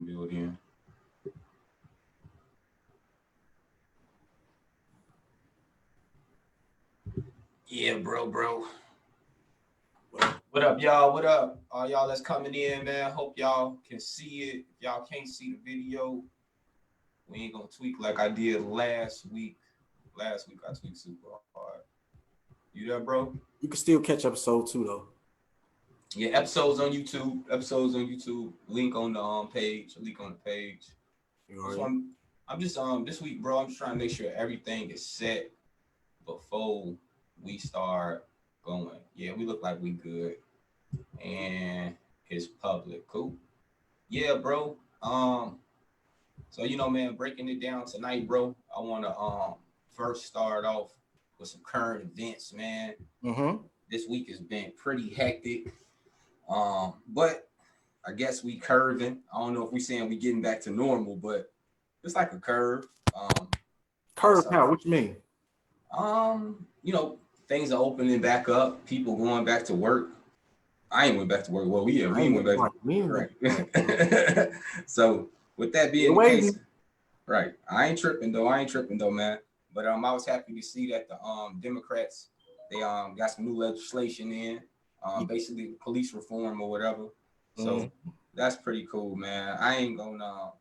Build in. Yeah, bro. What up, y'all? What up? All y'all that's coming in, man. Hope y'all can see it. If y'all can't see the video, we ain't gonna tweak like I did last week. Last week I tweaked super hard. You there, bro? You can still catch episode 2 though. Yeah, episodes on YouTube. Episodes on YouTube. Link on the page. Link on the page. So I'm just this week, bro. I'm just trying to make sure everything is set before we start going. Yeah, we look like we good, and it's public. Cool. Yeah, bro. So man, breaking it down tonight, bro. I want to first start off with some current events, man. This week has been pretty hectic. But I guess we curving. I don't know if we saying we getting back to normal, but it's like a curve. Curve how? What you mean? Things are opening back up. People going back to work. I ain't went back to work. Well, we ain't went back to work. Right. So with that being the case, right. I ain't tripping though, man. But I was happy to see that the Democrats, they got some new legislation in, basically police reform or whatever. So that's pretty cool, man. I ain't gonna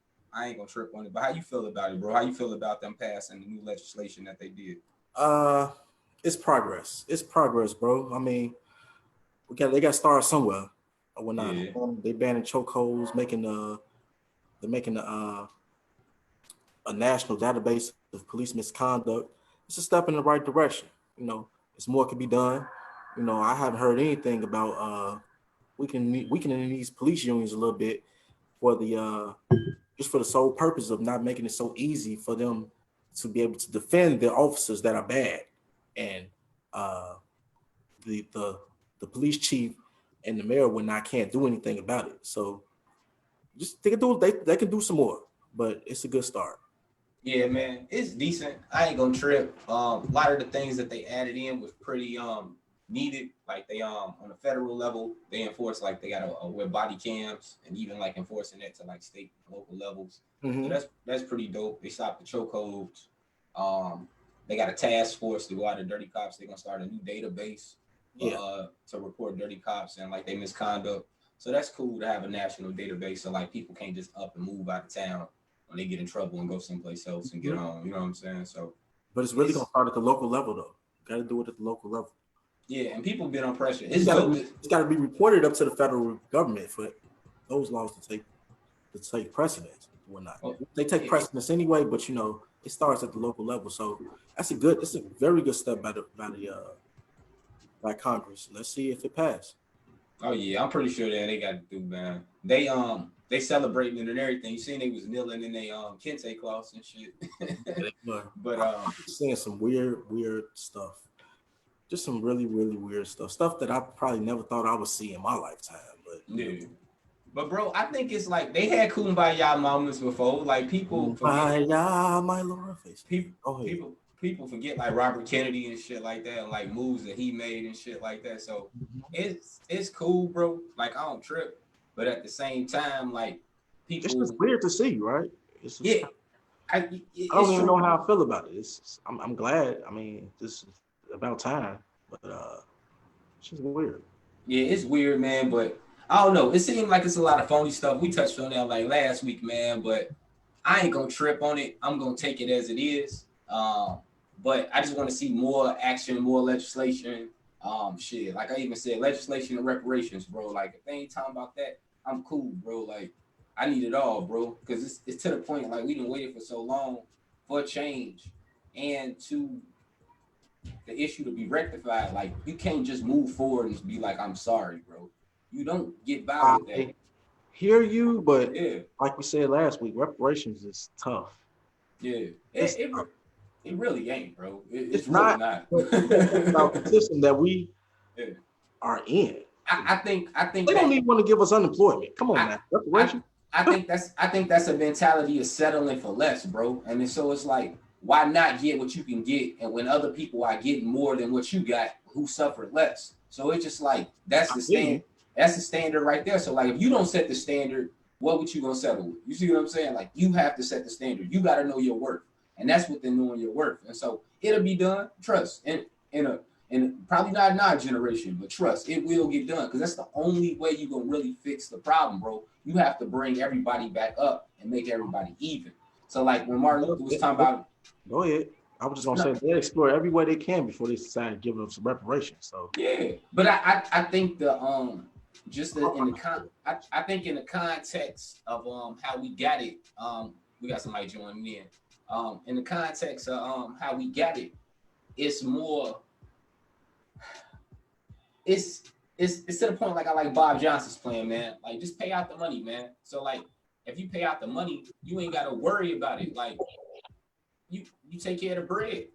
trip on it. But how you feel about it, bro? How you feel about them passing the new legislation that they did? It's progress. It's progress, bro. I mean, they got to start somewhere. Or not. Yeah. They banning chokeholds, they're making a national database of police misconduct. It's a step in the right direction. It's more can be done. I haven't heard anything about weakening these police unions a little bit for the just for the sole purpose of not making it so easy for them to be able to defend the officers that are bad, and the police chief and the mayor can't do anything about it. So just they can do some more, but it's a good start. Yeah, man, it's decent. I ain't gonna trip. A lot of the things that they added in was pretty needed. Like they on the federal level, they enforce like they gotta wear body cams, and even like enforcing that to like state and local levels. So that's pretty dope. They stopped the chokeholds. They got a task force to go out of dirty cops. They're gonna start a new database to report dirty cops and like they misconduct. So that's cool to have a national database so like people can't just up and move out of town when they get in trouble and go someplace else and get on. You know what I'm saying? So, but it's really gonna start at the local level though. Got to do it at the local level. Yeah, and people been on pressure. It's got to be reported up to the federal government for those laws to take precedence and whatnot. They take precedence anyway, but it starts at the local level. So it's a very good step by Congress. Let's see if it passes. Oh yeah, I'm pretty sure that they got to do, man. They celebrating it and everything. You seen they was kneeling in they kente cloths and shit. But seeing some weird stuff. Just some really, really weird stuff that I probably never thought I would see in my lifetime. But yeah. But bro, I think it's like they had kumbaya moments before. Like people forget. My Lord, face. People forget like Robert Kennedy and shit like that, and like moves that he made and shit like that. So it's cool, bro. Like I don't trip, but at the same time, like people. It's just weird to see, right? I don't even know how I feel about it. I'm glad. I mean, this is about time, but it's just weird. Yeah, it's weird, man. But I don't know. It seemed like it's a lot of phony stuff. We touched on that like last week, man. But I ain't gonna trip on it. I'm gonna take it as it is. But I just want to see more action, more legislation. Shit. Like I even said, legislation and reparations, bro. Like if they ain't talking about that, I'm cool, bro. Like I need it all, bro. Because it's to the point like we done waited for so long for a change and to the issue to be rectified. Like you can't just move forward and be like, I'm sorry, bro. You don't get by with that. Hear you, but like we said last week, reparations is tough. Yeah, it really ain't, bro. It's really not. About the position that we are in. I think they don't even want to give us unemployment. Come on, man. Reparations. I think that's a mentality of settling for less, bro. And so it's like, why not get what you can get? And when other people are getting more than what you got, who suffered less? So it's just like that's the standard. That's the standard right there. So like, if you don't set the standard, what would you gonna settle with? You see what I'm saying? Like you have to set the standard. You got to know your worth, and that's within knowing your worth. And so it'll be done. Trust and probably not in our generation, but trust it will get done because that's the only way you gonna really fix the problem, bro. You have to bring everybody back up and make everybody even. So like when Martin Luther was talking about, go ahead. I was just gonna say they explore every way they can before they decide to give them some reparations. So yeah, but I think I think in the context of how we got it, we got somebody joining in the context of how we got it, it's more it's to the point like I like Bob Johnson's plan, man. Like just pay out the money, man. So like if you pay out the money, you ain't gotta worry about it. Like you take care of the bread.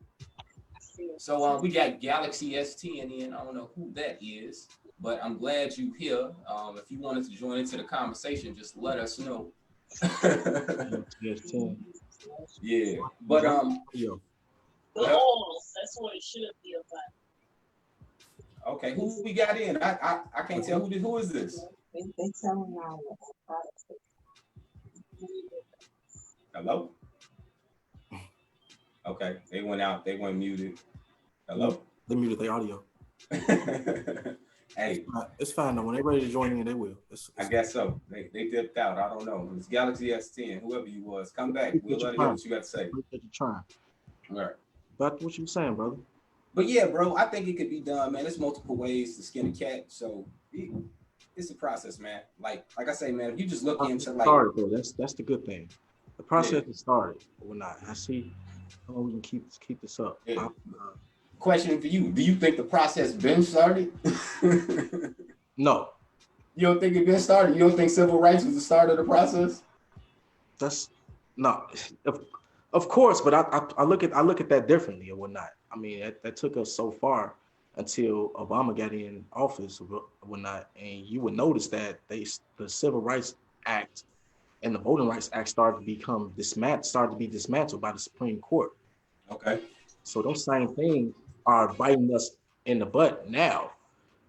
So we got Galaxy S10 in. I don't know who that is, but I'm glad you here. If you wanted to join into the conversation, just let us know. Yeah, but that's what it should be about. Okay, who we got in? I can't tell who is this. They telling y'all. Hello. Okay, they went out. They went muted. Hello. They muted their audio. Hey, it's fine though. When they're ready to join in, they will. I guess so. They dipped out. I don't know. It's Galaxy S10. Whoever you was, come back. We'll let you hear what you got to say. You're trying. All right. Back to what you were saying, brother. But yeah, bro, I think it could be done, man. There's multiple ways to skin a cat, so it's a process, man. Like I say, man, if you just look into like, started, bro. That's the good thing. The process is started, but we're not. I see how we can keep this up. Yeah. Question for you: do you think the process been started? No. You don't think it been started? You don't think civil rights was the start of the process? That's no. Of course, but I look at that differently or whatnot. I mean, that took us so far until Obama got in office or whatnot, and you would notice that the Civil Rights Act and the Voting Rights Act started to be dismantled by the Supreme Court. Okay. So those same things are biting us in the butt now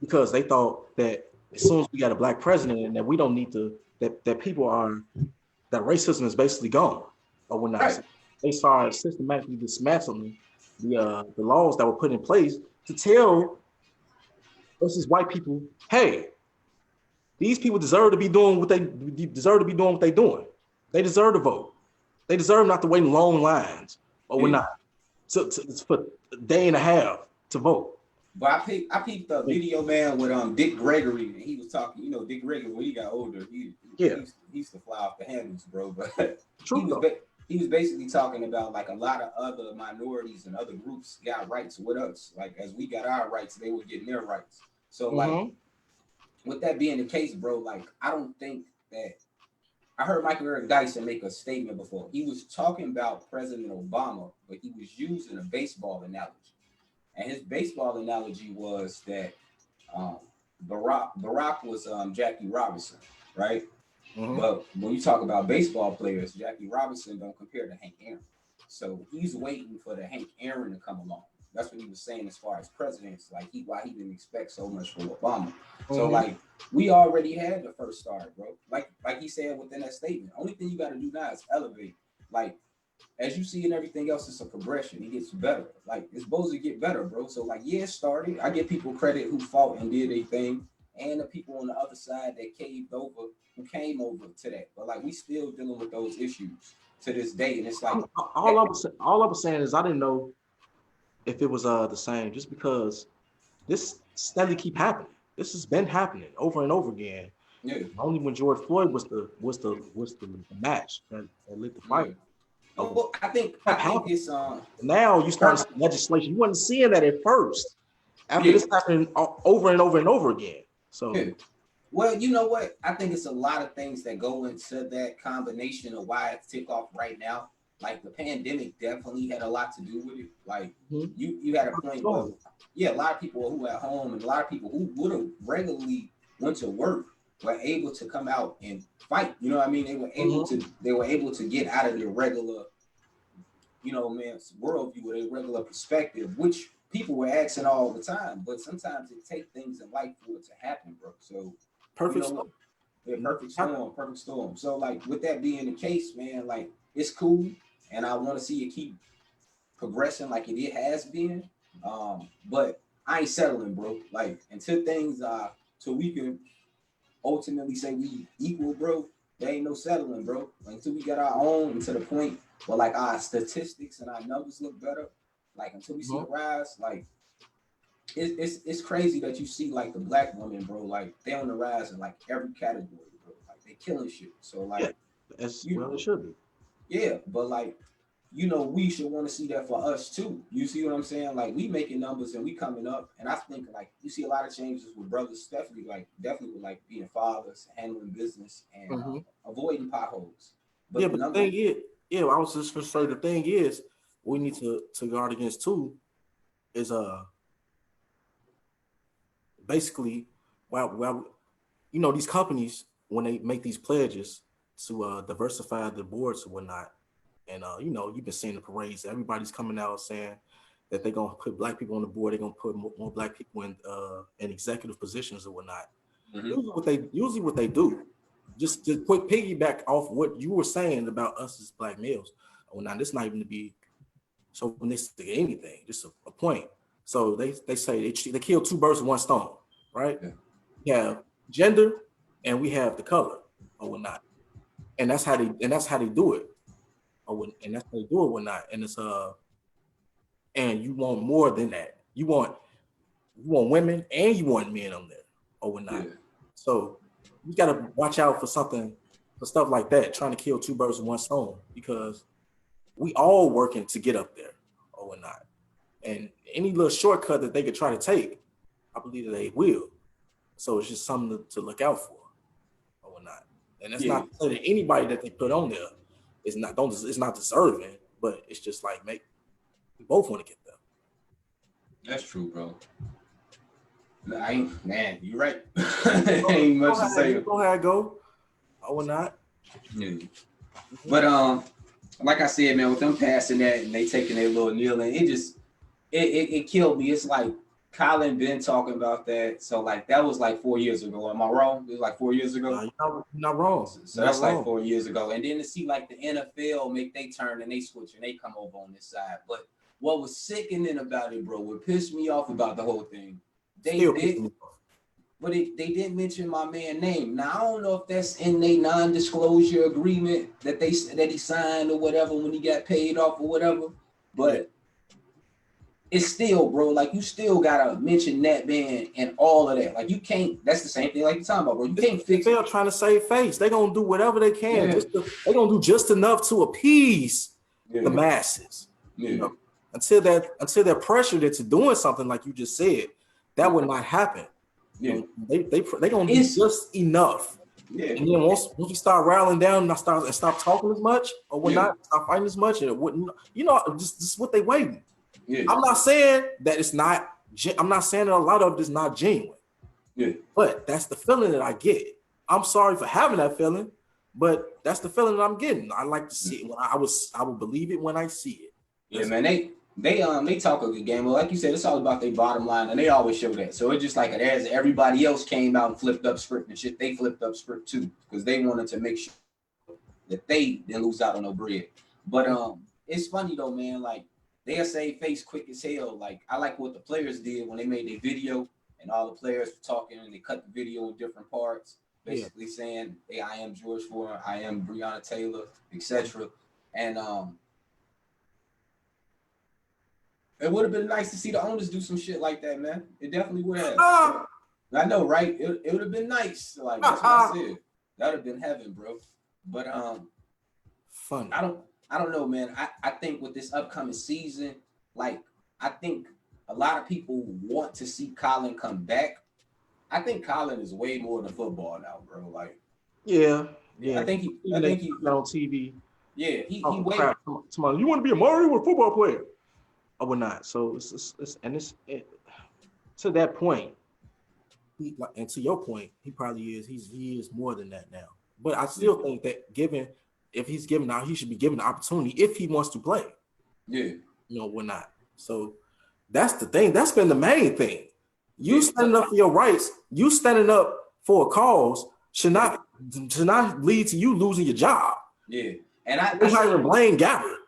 because they thought that as soon as we got a black president and that we don't need to that racism is basically gone or whatnot. Right. So they started systematically dismantling the laws that were put in place to tell us as white people, hey, these people deserve to be doing what they're doing. They deserve to vote. They deserve not to wait in long lines or whatnot. So for a day and a half to vote. But I peeped the video, man, with Dick Gregory, and he was talking. You know, Dick Gregory when he got older, he used to fly off the handles, bro. But he was basically talking about like a lot of other minorities and other groups got rights with us. Like as we got our rights, they were getting their rights. So like, with that being the case, bro, like I don't think that. I heard Michael Eric Dyson make a statement before. He was talking about President Obama, but he was using a baseball analogy. And his baseball analogy was that Barack was Jackie Robinson, right? Mm-hmm. But when you talk about baseball players, Jackie Robinson don't compare to Hank Aaron. So he's waiting for the Hank Aaron to come along. That's what he was saying as far as presidents, like why he didn't expect so much from Obama. Mm-hmm. So like we already had the first start, bro. Like he said within that statement. Only thing you got to do now is elevate. Like as you see in everything else, it's a progression. It gets better. Like it's supposed to get better, bro. So like it started. I give people credit who fought and did a thing, and the people on the other side that came over to that. But like we still dealing with those issues to this day, and it's like all I was saying is I didn't know if it was the same, just because this steadily keep happening. This has been happening over and over again. Yeah. Only when George Floyd was the match that lit the fire. Yeah. Well, I think it's now you start legislation. You wasn't seeing that at first. After this happening over and over and over again. So well, you know what? I think it's a lot of things that go into that combination of why it's tick off right now. Like the pandemic definitely had a lot to do with it. Like you had a point where a lot of people who were at home and a lot of people who would have regularly went to work were able to come out and fight. You know what I mean? They were able to get out of their regular, worldview or their regular perspective, which people were asking all the time. But sometimes it takes things in life for it to happen, bro. So perfect Yeah, perfect storm. So like with that being the case, man, like it's cool, and I want to see it keep progressing like it has been. But I ain't settling, bro. Like until things till we can ultimately say we equal, bro. There ain't no settling, bro. Like, until we get our own, and to the point where like our statistics and our numbers look better. Like until we see the rise, like it's crazy that you see like the black women, bro. Like they on the rise in like every category, bro. Like they killing shit. So like, as well it should be. Yeah, but like, we should want to see that for us too. You see what I'm saying? Like we making numbers and we coming up, and I think like you see a lot of changes with brothers, definitely with like being fathers, handling business, and avoiding potholes. But the thing is, I was just gonna say the thing is, we need to guard against too, is basically well, these companies when they make these pledges to diversify the boards and whatnot. And you've been seeing the parades. Everybody's coming out saying that they're gonna put black people on the board. They're gonna put more black people in executive positions or whatnot. Usually what they do, just to quick piggyback off what you were saying about us as black males. Well, now this not even to be chauvinistic or anything, just a point. So they say they kill two birds with one stone, right? Yeah. We have gender and we have the color or whatnot, and that's how they do it. And that's how they do it, whatnot. And it's and you want more than that. You want women and you want men on there or whatnot. Yeah. So you gotta watch out for stuff like that, trying to kill two birds with one stone, because we all working to get up there or whatnot. And any little shortcut that they could try to take, I believe that they will. So it's just something to look out for or whatnot. And that's not to say that anybody that they put on there is not deserving, but it's just like we both want to get there. That's true, bro. Man, you're right. Ain't much to say. Go ahead, go. Or not. Yeah. But like I said, man, with them passing that and they taking their little kneeling, it killed me. It's like Colin been talking about that. So like that was like 4 years ago. Am I wrong? It was like 4 years ago. You're not wrong. So that's like 4 years ago. And then to see like the NFL make they turn and they switch and they come over on this side. But what was sickening about it, bro, what pissed me off about the whole thing, they didn't mention my man's name. Now I don't know if that's in their non-disclosure agreement that he signed or whatever when he got paid off or whatever. But it's still, bro, like you still gotta mention that man and all of that. Like you can't. That's the same thing like you're talking about, bro. You can't fix. They're trying to save face. They're gonna do whatever they can. Yeah. They're gonna do just enough to appease the masses. Yeah. You know, until they're pressured into doing something like you just said, that would not happen. Yeah, they gonna do just enough. Yeah, and then once we start rattling down and stop talking as much or whatnot, stop fighting as much, and it wouldn't. Just what they waiting. Yeah. I'm not saying that it's not. I'm not saying that a lot of it is not genuine. Yeah, but that's the feeling that I get. I'm sorry for having that feeling, but that's the feeling that I'm getting. I like to see it when I will believe it when I see it. Yeah, man. They talk a good game, but like you said, it's all about their bottom line, and they always show that. So it's just like as everybody else came out and flipped up script and shit, they flipped up script too, because they wanted to make sure that they didn't lose out on no bread. But it's funny though, man. Like they'll say face quick as hell. Like I like what the players did when they made their video, and all the players were talking, and they cut the video in different parts, basically saying, "Hey, I am George Foreman, I am Breonna Taylor, etc." And it would have been nice to see the owners do some shit like that, man. It definitely would have. I know, right? It would have been nice. Like that's what I said. That would have been heaven, bro. But fun. I don't know, man. I think with this upcoming season, like I think a lot of people want to see Colin come back. I think Colin is way more than football now, bro. Like, yeah. I think he on TV. Yeah, he way. You want to be a Mario or a football player? I would not. So it's to that point, and to your point, he probably is. He is more than that now. But I still think that if he's given out, he should be given the opportunity if he wants to play. Yeah, we're not. So that's the thing. That's been the main thing. You standing up for your rights. You standing up for a cause should not to not lead to you losing your job. Yeah, and I not even blame Gabbard.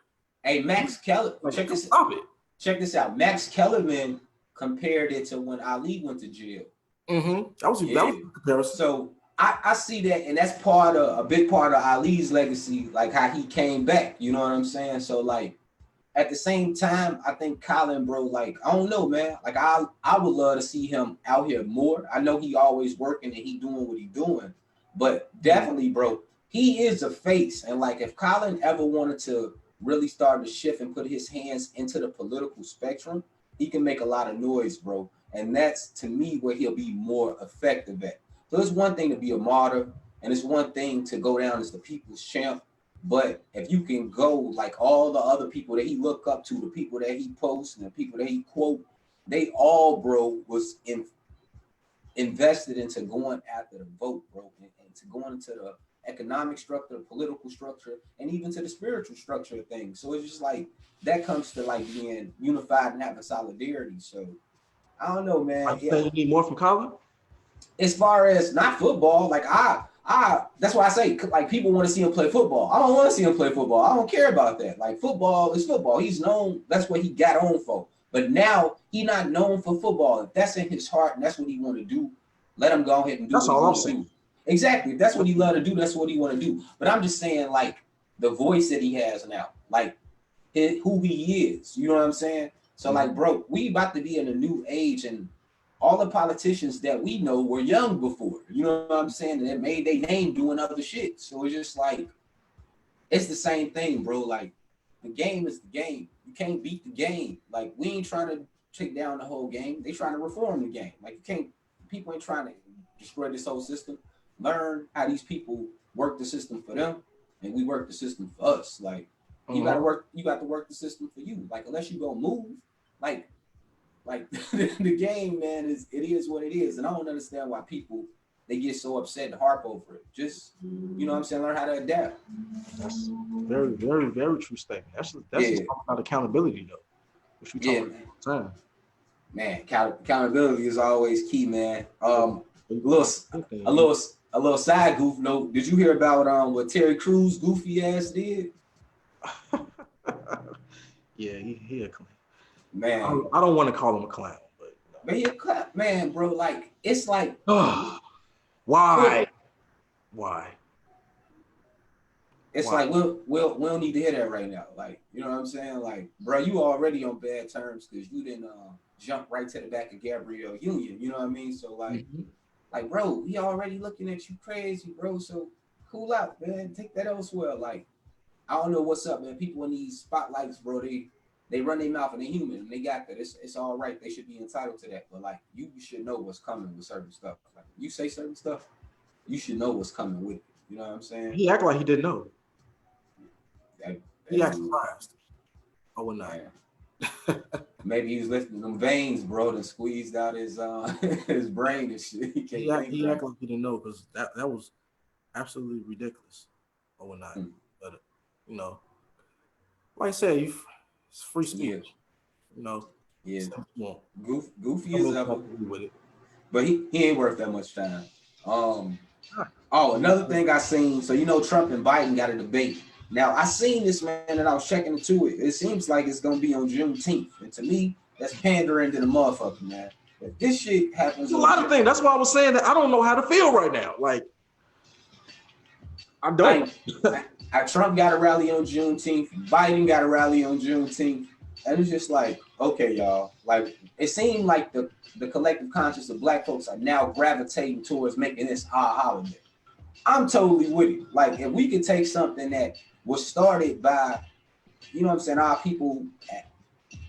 Hey, Max Keller, check this. Stop it. Check this out. Max Kellerman compared it to when Ali went to jail. Mm-hmm. That was a comparison. So I see that, and that's a big part of Ali's legacy, like how he came back. You know what I'm saying? So like at the same time, I think Colin, bro, like I don't know, man. Like I would love to see him out here more. I know he always working and he doing what he doing, but definitely, bro, he is a face. And like if Colin ever wanted to really start to shift and put his hands into the political spectrum, he can make a lot of noise, bro. And that's, to me, where he'll be more effective at. So it's one thing to be a martyr, and it's one thing to go down as the people's champ. But if you can go like all the other people that he look up to, the people that he posts and the people that he quote, they all, bro, was invested into going after the vote, bro, and to going into the economic structure, the political structure, and even to the spiritual structure of things. So it's just like that comes to like being unified and having solidarity. So I don't know, man. You need more from Colin? As far as not football, like I that's why I say like people want to see him play football. I don't want to see him play football. I don't care about that. Like football is football. He's known, that's what he got on for. But now he's not known for football. If that's in his heart and that's what he want to do, let him go ahead and do that's all I'm saying. Do. Exactly. If that's what he love to do, that's what he want to do. But I'm just saying, like, the voice that he has now, like who he is. You know what I'm saying? So, like, bro, we about to be in a new age, and all the politicians that we know were young before. You know what I'm saying? And they made their name doing other shit. So it's just like, it's the same thing, bro. Like, the game is the game. You can't beat the game. Like, we ain't trying to take down the whole game. They trying to reform the game. Like, people ain't trying to destroy this whole system. Learn how these people work the system for them, and we work the system for us. Like, you got to work the system for you. Like, unless you go move, like the game, man, it is what it is. And I don't understand why people, they get so upset and harp over it. Just, you know what I'm saying, learn how to adapt. That's very, very, very true statement. That's just about accountability, though. Which we talk about all the time. Man, accountability is always key, man. A little side goof note. Did you hear about what Terry Crews goofy ass did? Yeah, he a clown. Man, I don't want to call him a clown, but he a clown, man, bro. Like, it's like, why? It's like we don't need to hear that right now. Like, you know what I'm saying? Like, bro, you already on bad terms because you didn't jump right to the back of Gabrielle Union. You know what I mean? So like, bro, he already looking at you crazy, bro. So cool out, man. Take that elsewhere. Like, I don't know what's up, man. People in these spotlights, bro, they run their mouth and they're human and they got that. It's all right. They should be entitled to that. But like, you should know what's coming with certain stuff. Like, you say certain stuff, you should know what's coming with it. You know what I'm saying? He acted like he didn't know. He acted surprised. Oh, not. Maybe he was lifting them veins, bro, and squeezed out his his brain and shit. He acted like he didn't know because that was absolutely ridiculous. Or not. But you know, like I said, it's free speech. Yeah. You know. Yeah. Goofy is up with it. But he ain't worth that much time. Another thing I seen, so you know Trump and Biden got a debate. Now I seen this, man, and I was checking into it. It seems like it's gonna be on Juneteenth. And to me, that's pandering to the motherfucker, man. If this shit happens, a lot of things. That's why I was saying that I don't know how to feel right now. Like, I don't. Trump got a rally on Juneteenth. Biden got a rally on Juneteenth. And it's just like, okay, y'all. Like, it seemed like the collective conscience of Black folks are now gravitating towards making this our holiday. I'm totally with it. Like, if we could take something that was started by, you know what I'm saying, our people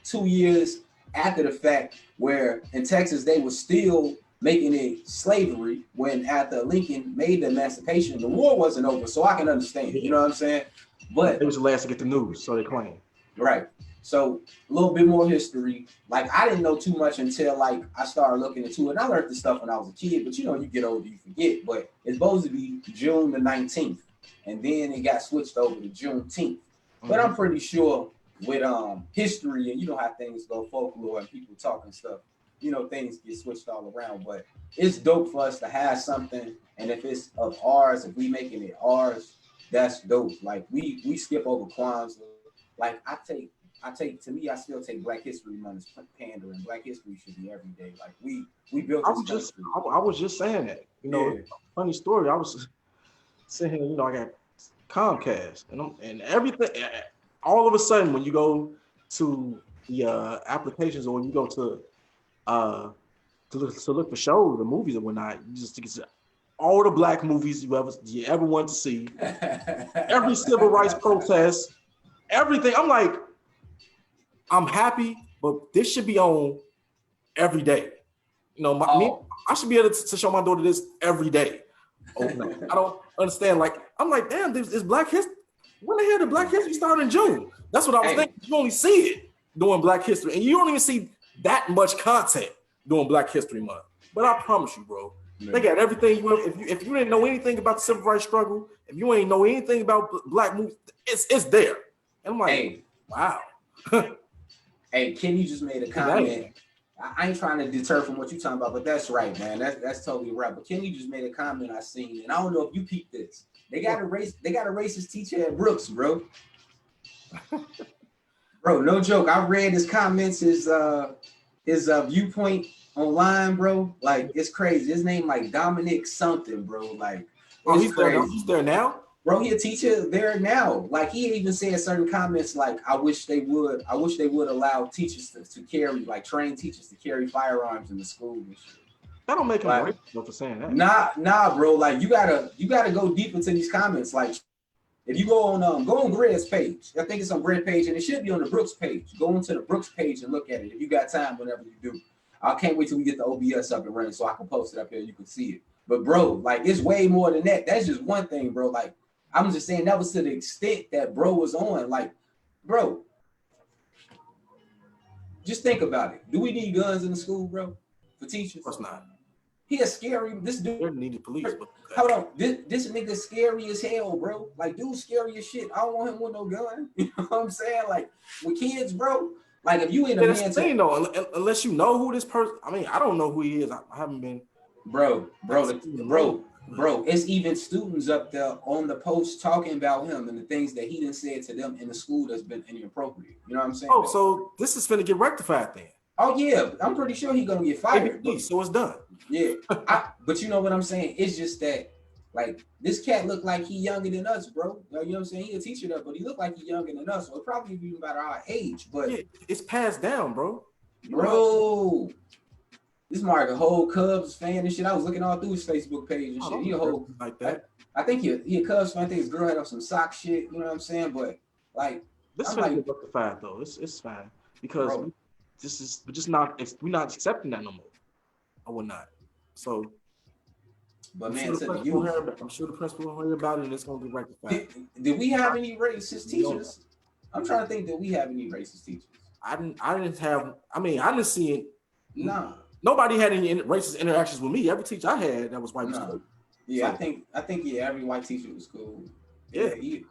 2 years after the fact, where in Texas they were still making it slavery when after Lincoln made the emancipation, the war wasn't over. So I can understand, you know what I'm saying? But it was the last to get the news, so they claim. Right. So a little bit more history. Like, I didn't know too much until like I started looking into it. And I learned this stuff when I was a kid, but you know, you get older, you forget. But it's supposed to be June the 19th. And then it got switched over to Juneteenth. But I'm pretty sure with history and you know how things go, folklore and people talking stuff, things get switched all around. But it's dope for us to have something, and if it's of ours, if we making it ours, that's dope. Like we skip over Kwanzaa. Like to me, I still take Black History Month as pandering. Black History should be every day. Like we built this country. I was just saying that. Funny story. I was sitting here, I got Comcast and everything. All of a sudden, when you go to the applications or when you go to look for shows or movies or whatnot, you just think it's all the Black movies you ever want to see, every civil rights protest, everything. I'm like, I'm happy, but this should be on every day. I should be able to show my daughter this every day. Oh, no. I don't understand. Like, I'm like, damn, this Black History. When the hell did Black History start in June? That's what I was thinking. You only see it during Black History, and you don't even see that much content during Black History Month. But I promise you, bro, they got everything. If you didn't know anything about the civil rights struggle, if you ain't know anything about Black movies, it's there. And I'm like, wow. Hey, Kenny just made a comment. I ain't trying to deter from what you're talking about, but that's right, man. That's totally right. But Kenny just made a comment I seen, and I don't know if you peeped this. They got a racist teacher at Brooks, bro. Bro, no joke. I read his comments, his viewpoint online, bro. Like, it's crazy. His name like Dominic something, bro. Like, he's crazy. He's there now. Bro, he a teacher there now. Like, he even said certain comments like, I wish they would allow teachers to carry, like train teachers to carry firearms in the school and shit. That don't make him racist for saying that. Nah, bro. Like, you gotta go deep into these comments. Like, if you go on Greg's page, I think it's on Greg's page, and it should be on the Brooks page. Go into the Brooks page and look at it if you got time. Whenever you do, I can't wait till we get the OBS up and running so I can post it up here. You can see it. But bro, like, it's way more than that. That's just one thing, bro. Like, I'm just saying that was to the extent that bro was on. Like, bro, just think about it. Do we need guns in the school, bro, for teachers? Of course not. He is scary. This dude needed police. But hold on, this nigga scary as hell, bro. Like, dude, scary as shit. I don't want him with no gun. You know what I'm saying? Like, with kids, bro. Like, if you ain't a man, that's the thing, though. Unless you know who this person. I mean, I don't know who he is. I haven't been. Bro. It's even students up there on the post talking about him and the things that he done said to them in the school that's been inappropriate. You know what I'm saying? Oh, so this is finna get rectified then. Oh yeah, I'm pretty sure he's gonna get fired. So it's done. Yeah, but you know what I'm saying? It's just that, like, this cat look like he younger than us, bro. You know what I'm saying? He a teacher though, but he look like he younger than us. So probably even about our age. But yeah, it's passed down, bro. Bro, this Mark a whole Cubs fan and shit. I was looking all through his Facebook page and shit. He a whole like that. I think he a Cubs fan. I think his girl had on some sock shit. You know what I'm saying? But like, this is like, rectified though. It's fine because. Bro, we're not accepting that no more. I will not. So, but I'm sure the principal will hear about it and it's gonna be rectified. Did we have any racist teachers? I'm trying to think. Did we have any racist teachers? I didn't see it. Nah. Nobody had any racist interactions with me. Every teacher I had that was white was cool. Yeah, so, I think every white teacher was cool. Yeah, even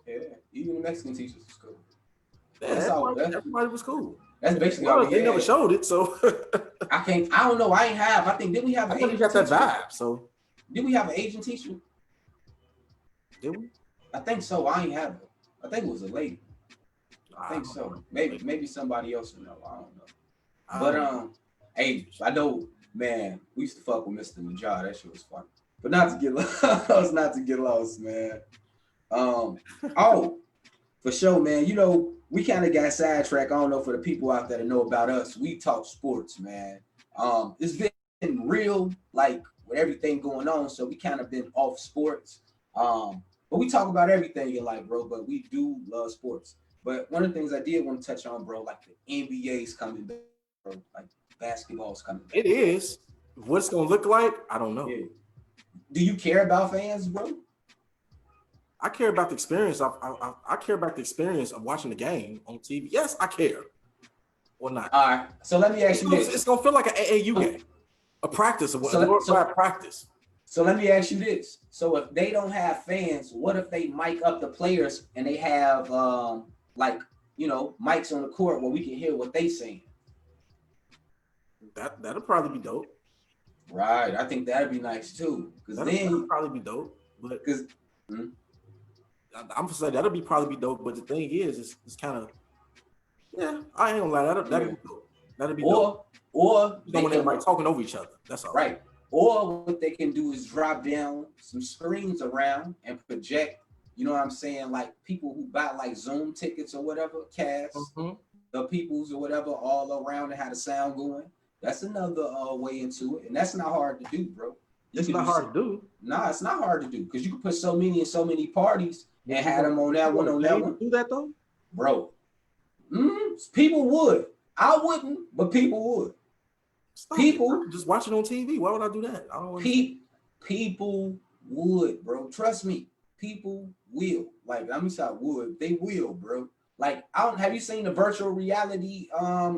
the Mexican teachers was cool. Yeah, everybody was cool. That's basically all they never showed it, so I don't know. I ain't have. I think did we have? I think we got that vibe. So did we have an Asian teacher? Did we? I think so. I ain't have it. I think it was a lady. I think so. Maybe somebody else will know. I don't know. But hey, I know, man. We used to fuck with Mr. Najjar. That shit was fun. But not to get lost, man. For sure, man. You know, we kind of got sidetracked. I don't know for the people out there that know about us. We talk sports, man. It's been real, like with everything going on. So we kind of been off sports. But we talk about everything in life, bro. But we do love sports. But one of the things I did want to touch on, bro, like the NBA's coming back, bro. Like basketball's coming back. It is. What it's gonna look like, I don't know. Yeah. Do you care about fans, bro? I care about the experience. I care about the experience of watching the game on TV. Yes, I care. Or not. All right. So let me ask you this. It's gonna feel like an AAU game, a practice, practice. So let me ask you this. So if they don't have fans, what if they mic up the players and they have mics on the court where we can hear what they saying? That'll probably be dope. Right. I think that'd be nice too. Because that'll probably be dope. But because I'm gonna say that'll probably be dope. But the thing is, it's kind of I ain't gonna lie. That'll be dope. That'll be dope. Or you don't want everybody talking over each other. That's all. Right. Or what they can do is drop down some screens around and project. You know what I'm saying? Like people who buy like Zoom tickets or whatever, cast the peoples or whatever all around and have the sound going. That's another way into it, and that's not hard to do, bro. It's not hard to do. Nah, it's not hard to do because you can put so many parties and have them on that one, on that one. Do that though, bro. People would. I wouldn't, but people would. People just watch it on TV. Why would I do that? I don't. People would, bro. Trust me. People will. Like, I mean, I would. They will, bro. Like, have you seen the virtual reality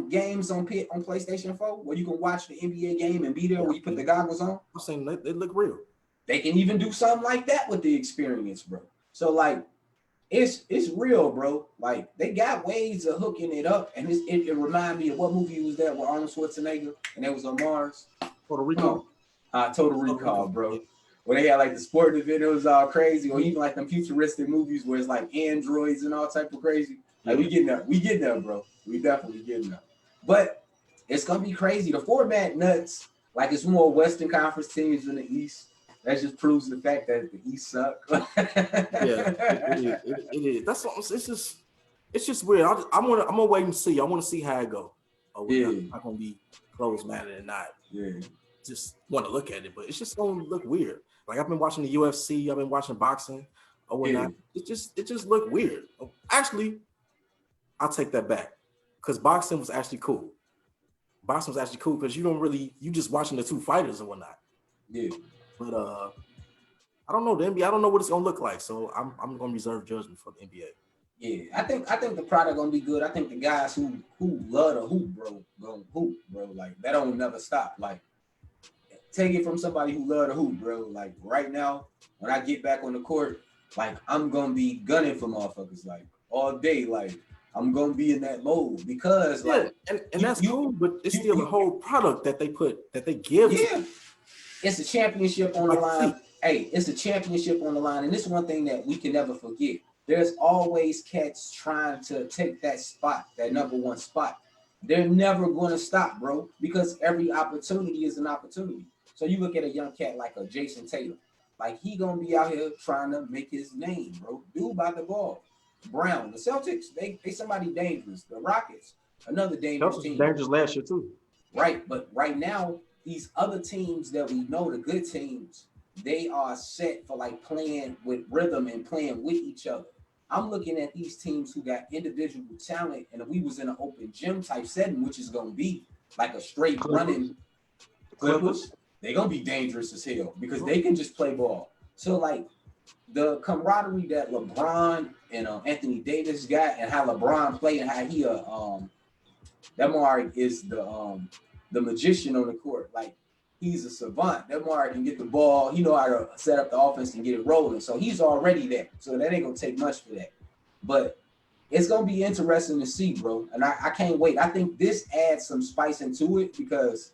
games on PlayStation 4 where you can watch the NBA game and be there when you put the goggles on? I'm saying they look real. They can even do something like that with the experience, bro. So like, it's real, bro. Like they got ways of hooking it up, and it reminded me of what movie was that with Arnold Schwarzenegger, and it was on Mars. Total Recall. Total Recall, bro. Where they had like the sport event, it was all crazy, or even like them futuristic movies where it's like androids and all type of crazy. Like we getting there, bro. We definitely getting there. But it's gonna be crazy. The format nuts. Like it's more Western Conference teams than the East. That just proves the fact that the East suck. It is. That's what it's just weird. I'm gonna wait and see. I want to see how it go. I'm not gonna be closed-minded and not just want to look at it, but it's just gonna look weird. Like I've been watching the UFC, I've been watching boxing or whatnot. It just looked weird. Actually, I'll take that back because boxing was actually cool. Boxing was actually cool because you just watching the two fighters and whatnot. Yeah. But I don't know the NBA. I don't know what it's gonna look like. So I'm gonna reserve judgment for the NBA. Yeah, I think the product gonna be good. I think the guys who love to hoop, bro, gonna hoop, bro. Like that don't never stop. Like take it from somebody who love to hoop, bro. Like right now, when I get back on the court, like I'm gonna be gunning for motherfuckers like all day. Like I'm gonna be in that mode because like and that's cool, but it's still a whole product that they give. Yeah. It's a championship on the line. Hey, it's a championship on the line. And this is one thing that we can never forget. There's always cats trying to take that spot, that number one spot. They're never going to stop, bro, because every opportunity is an opportunity. So you look at a young cat like a Jason Tatum. Like, he going to be out here trying to make his name, bro. Dude by the ball. Brown, the Celtics, they somebody dangerous. The Rockets, another dangerous team. Dangerous last year, too. Right, but right now, these other teams that we know, the good teams, they are set for like playing with rhythm and playing with each other. I'm looking at these teams who got individual talent, and if we was in an open gym type setting, which is going to be like a straight running Clippers, they're going to be dangerous as hell because they can just play ball. So like the camaraderie that LeBron and Anthony Davis got, and how LeBron played, and how he that Mark is the magician on the court. Like he's a savant. That Mark can get the ball. He know how to set up the offense and get it rolling. So he's already there. So that ain't gonna take much for that. But it's gonna be interesting to see, bro. And I can't wait. I think this adds some spice into it because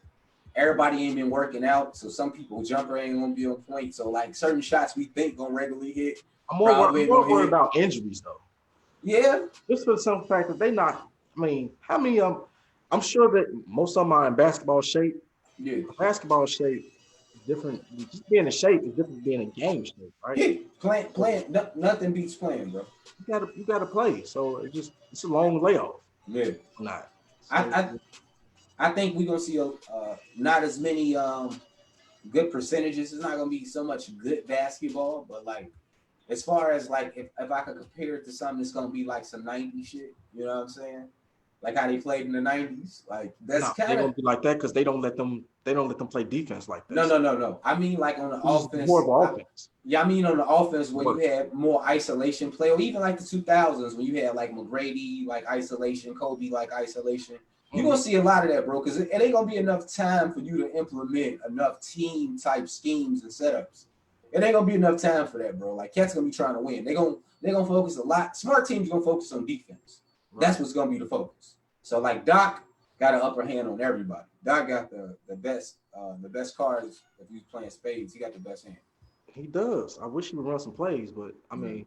everybody ain't been working out. So some people jumper ain't gonna be on point. So like certain shots we think gonna regularly hit. I'm more worried about injuries though. Yeah. Just for the simple fact that they not. I mean, how many I'm sure that most of them are in basketball shape. Yeah. Basketball shape is different. Just being in shape is different from being in game shape, right? Yeah. Playing. Nothing beats playing, bro. You gotta play. So it's a long layoff. Yeah. Not. So, I think we're gonna see not as many good percentages. It's not gonna be so much good basketball, but like as far as like if I could compare it to something, it's gonna be like some 90s shit. You know what I'm saying? Like how they played in the 90s. Like that's kind of gonna be like that because they don't let them play defense like that. No. I mean like on the offense. More of offense. I mean on the offense where you had more isolation play, or even like the 2000s when you had like McGrady like isolation, Kobe like isolation. You're gonna see a lot of that, bro, because it ain't gonna be enough time for you to implement enough team type schemes and setups. It ain't gonna be enough time for that, bro. Like cats gonna be trying to win. They're gonna focus a lot. Smart teams gonna focus on defense. Right. That's what's gonna be the focus. So like Doc got an upper hand on everybody. Doc got the best cards. If he's playing spades, he got the best hand. He does. I wish he would run some plays, but I mean,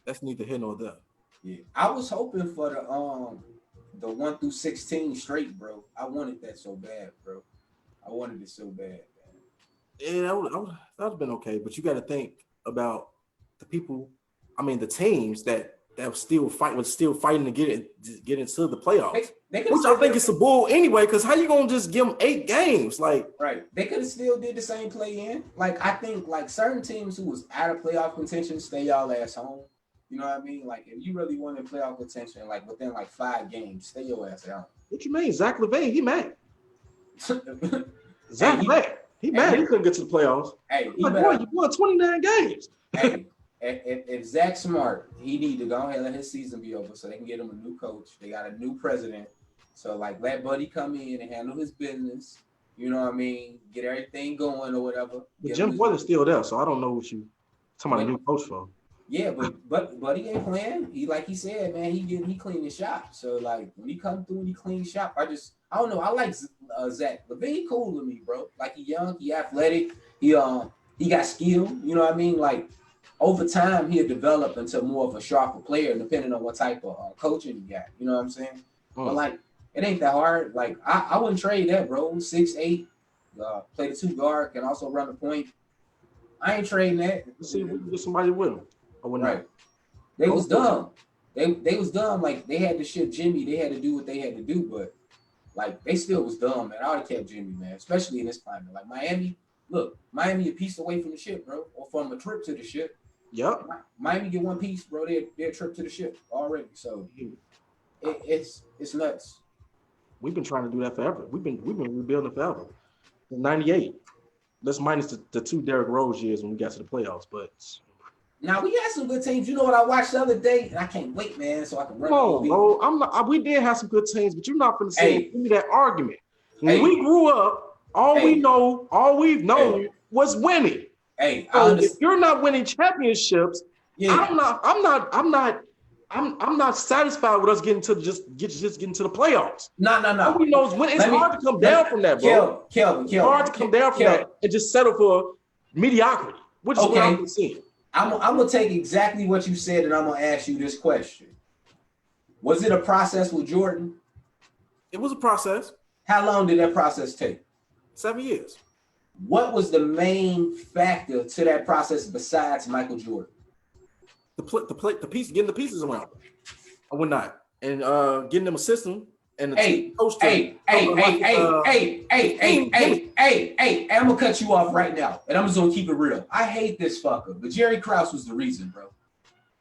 that's neither here nor there. Yeah, I was hoping for the 1 through 16 straight, bro. I wanted that so bad, bro. I wanted it so bad, man. Yeah, that would have been okay, but you got to think about the people. I mean, the teams that was still fighting to get into the playoffs. Which I think it's a bull anyway, because how you gonna just give them 8 games? Like, right, they could have still did the same play in. Like, I think like certain teams who was out of playoff contention, stay y'all ass home. You know what I mean? Like, if you really wanted playoff contention, like within like 5 games, stay your ass out. What you mean? Zach LaVine, he mad. Zach LaVine, he mad. He couldn't get to the playoffs. Hey, like, boy, you won 29 games. Hey, if Zach Smart, he need to go ahead and let his season be over so they can get him a new coach. They got a new president. So, like, let Buddy come in and handle his business. You know what I mean? Get everything going or whatever. But Jim Boyler's still there, so I don't know what you talking about a new coach for. Yeah, but Buddy ain't playing. He, like he said, man, he clean his shop. So, like, when he come through and he clean shop, I don't know. I like Zach. LaVine, he cool to me, bro. Like, he young, he athletic, he got skill. You know what I mean? Like, over time, he'll develop into more of a sharper player, depending on what type of coaching he got. You know what I'm saying? But, like, it ain't that hard. Like, I wouldn't trade that, bro. 6'8", play the 2 guard, can also run the point. I ain't trading that. See if we can get somebody with him. Right. They was dumb. They was dumb. Like, they had to ship Jimmy. They had to do what they had to do, but, like, they still was dumb, man. I would have kept Jimmy, man, especially in this climate. Like, Miami a piece away from the ship, bro, or from a trip to the ship. Yep. Miami get 1 piece, bro. They're a trip to the ship already. So it's nuts. We've been trying to do that forever. We've been rebuilding forever. In '98, let's minus the 2 Derrick Rose years when we got to the playoffs. But now we had some good teams. You know what I watched the other day, and I can't wait, man. So I can run. No, I'm not. We did have some good teams, but you're not going to say give me that argument. When we grew up, all we've known was winning. Hey, so if you're not winning championships, I'm not satisfied with us getting to getting to the playoffs. No. All we know is when it's hard to come down from that, bro. Kelvin. It's hard to come down from that and just settle for mediocrity, which is what I'm seeing. I'm gonna take exactly what you said, and I'm gonna ask you this question: was it a process with Jordan? It was a process. How long did that process take? 7 years. What was the main factor to that process besides Michael Jordan? Getting the pieces around. I would not, and getting them a system and I'm gonna cut you off right now, and I'm just gonna keep it real. I hate this fucker, but Jerry Krause was the reason, bro.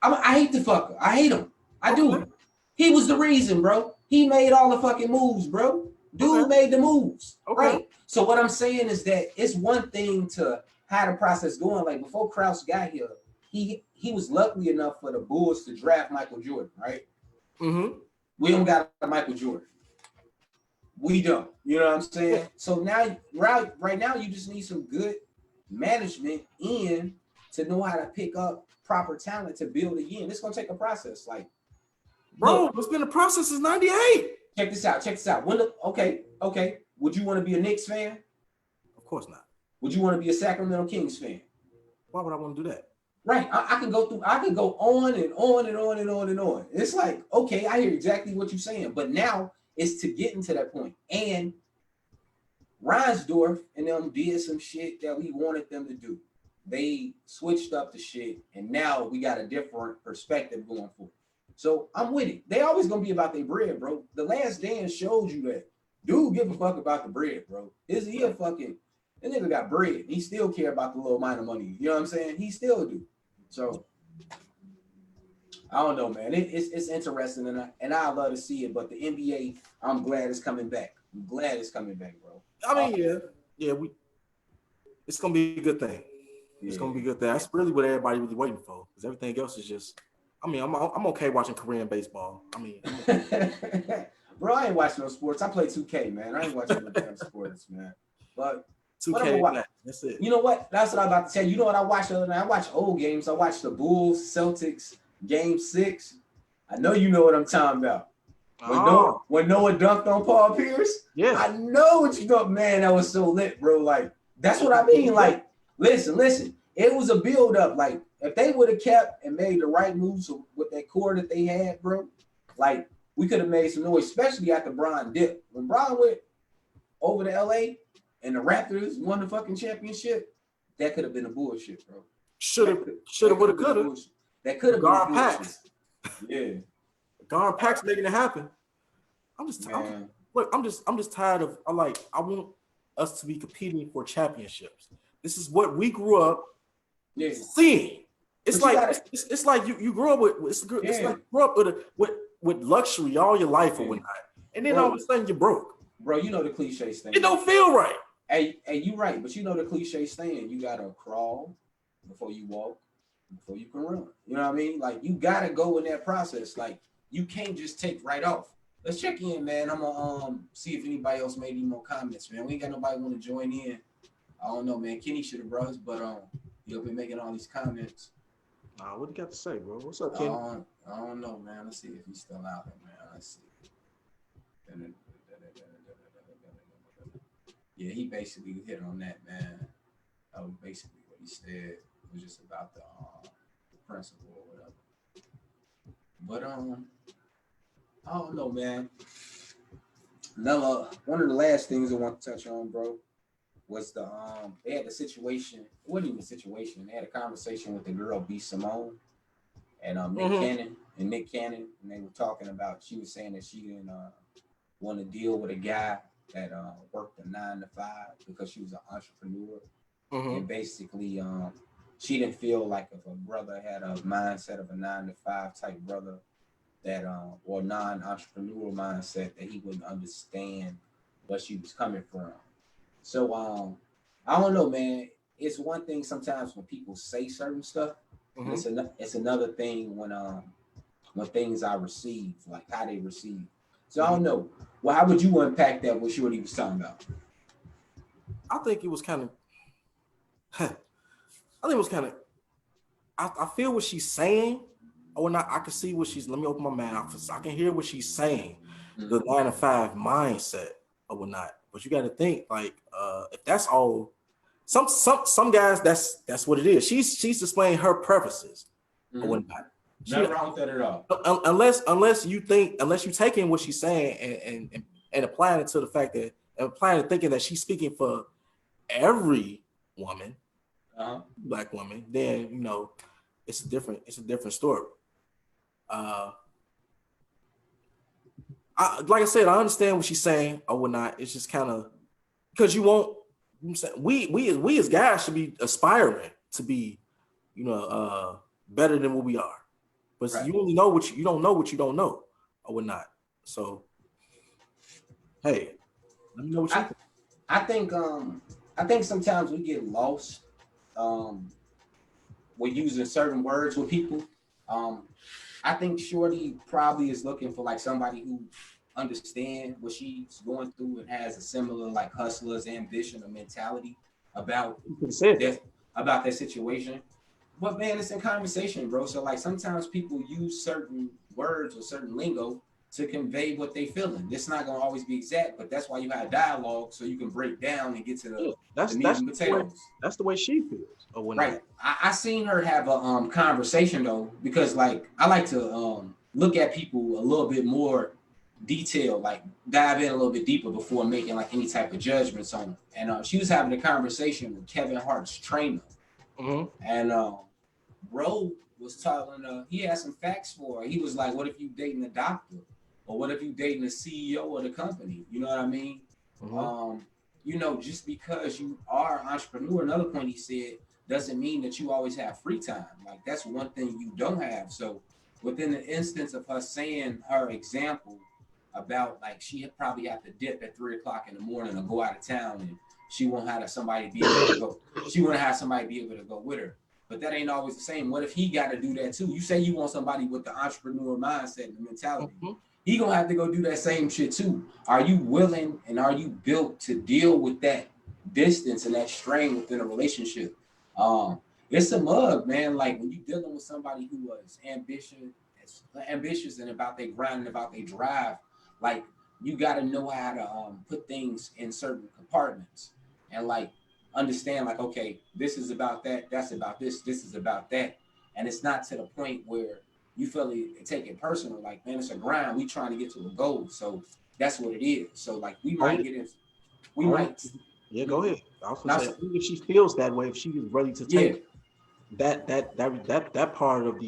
I hate the fucker. I hate him. I do. He was the reason, bro. He made all the fucking moves, bro. Dude made the moves. Right. So what I'm saying is that it's one thing to have the process going. Like, before Krause got here, he was lucky enough for the Bulls to draft Michael Jordan, right? Mm-hmm. We don't got a Michael Jordan. We don't. You know what I'm saying? Yeah. So now, right now, you just need some good management in to know how to pick up proper talent to build again. It's gonna take a process. Like, bro, it's been a process since '98. Check this out. Okay. Would you want to be a Knicks fan? Of course not. Would you want to be a Sacramento Kings fan? Why would I want to do that? Right. I can go on and on and on and on and on. It's like, okay, I hear exactly what you're saying, but now it's to getting to that point. And Reinsdorf and them did some shit that we wanted them to do. They switched up the shit, and now we got a different perspective going forward. So I'm with it. They always gonna be about their bread, bro. The Last Dance showed you that. Dude, give a fuck about the bread, bro. That nigga got bread. He still care about the little minor money. You know what I'm saying? He still do. So I don't know, man. It's interesting, and I love to see it. But the NBA, I'm glad it's coming back. I'm glad it's coming back, bro. I mean, it's gonna be a good thing. It's gonna be a good thing. That's really what everybody really waiting for, because everything else is just. I mean, I'm okay watching Korean baseball. I mean, bro, I ain't watching no sports. I play 2K, man. I ain't watching no damn sports, man. But 2K, that's it. You know what? That's what I'm about to tell you. You know what I watched the other night? I watched old games. I watched the Bulls Celtics Game 6. I know you know what I'm talking about. When Noah dunked on Paul Pierce, yeah, I know what you thought, man. That was so lit, bro. Like that's what I mean. Like, listen. It was a build up. Like if they would have kept and made the right moves with that core that they had, bro, like we could have made some noise, especially after Bron dipped. When Bron went over to LA and the Raptors won the fucking championship, that could have been a bullshit, bro. Should have, would have, could have. That could have been a bullshit. Yeah. Garn Pax making it happen. I'm just tired of. I want us to be competing for championships. This is what we grew up seeing. It's like you grew up with it's like you grew up with luxury all your life or whatnot, and then all of a sudden you're broke. Bro, you know the cliche saying. It don't feel right. Hey, you right, but you know the cliche saying, you gotta crawl before you walk, before you can run. You know what I mean? Like you gotta go in that process. Like you can't just take right off. Let's check in, man. I'm gonna see if anybody else made any more comments, man. We ain't got nobody want to join in. I don't know, man. Kenny should have brought us, but he'll be making all these comments. What do you got to say, bro? What's up, Kenny? I don't know, man. Let's see if he's still out there, man. Let's see. Yeah, he basically hit on that, man. That was basically what he said. It was just about the principle or whatever. But I don't know, man. One of the last things I want to touch on, bro, was they had the situation. It wasn't even a situation. They had a conversation with the girl B. Simone and Nick Cannon, and they were talking about. She was saying that she didn't want to deal with a guy that worked a 9 to 5 because she was an entrepreneur, and basically she didn't feel like if a brother had a mindset of a 9 to 5 type brother that or non-entrepreneurial mindset that he wouldn't understand what she was coming from. So I don't know, man. It's one thing sometimes when people say certain stuff. It's another thing when things are received, like how they receive. So I don't know. Well, how would you unpack that? What Shorty was talking about? I think it was kind of. I feel what she's saying. Or not, I can see what she's. Let me open my mouth. I can hear what she's saying. The 9 to 5 mindset or whatnot. But you got to think like, if that's all, some guys that's what it is. She's displaying her preferences or whatnot. Nothing wrong with that at all. Unless you take in what she's saying and applying it to the fact that thinking that she's speaking for every woman, black woman, then you know it's a different story. Like I said, I understand what she's saying or whatnot. It's just kind of because you won't. We as guys should be aspiring to be, better than what we are. But you only know what you don't know what you don't know or whatnot. So, hey, let me know what you think. I think sometimes we get lost with using certain words with people. I think Shorty probably is looking for like somebody who understands what she's going through and has a similar like hustler's ambition or mentality about that situation. But man, it's in conversation, bro. So like sometimes people use certain words or certain lingo to convey what they feeling. It's not gonna always be exact, but that's why you have dialogue so you can break down and get to the meat and potatoes. That's the way she feels. Right. I seen her have a conversation though, because like I like to look at people a little bit more detailed, like dive in a little bit deeper before making like any type of judgments on it. And she was having a conversation with Kevin Hart's trainer. And bro was telling he had some facts for her. He was like, what if you dating a doctor? Or what if you dating a CEO of the company? You know what I mean? Just because you are an entrepreneur, another point he said, doesn't mean that you always have free time. Like that's one thing you don't have. So within the instance of her saying her example about like she probably have to dip at 3:00 in the morning or go out of town and she won't have somebody be able to go. She wouldn't have somebody be able to go with her. But that ain't always the same. What if he got to do that too? You say you want somebody with the entrepreneur mindset and the mentality. He gonna have to go do that same shit too. Are you willing and are you built to deal with that distance and that strain within a relationship? It's a mug, man. Like when you're dealing with somebody who was ambitious and about their grind and about their drive, like you got to know how to put things in certain compartments and like understand like, okay, this is about that, that's about this is about that, and it's not to the point where you feel it take it personal. Like, man, it's a grind. We trying to get to a goal, so that's what it is. So like we might get in, we might. Yeah, go ahead. I was gonna say, Not, if she feels that way, if she is ready to take that part of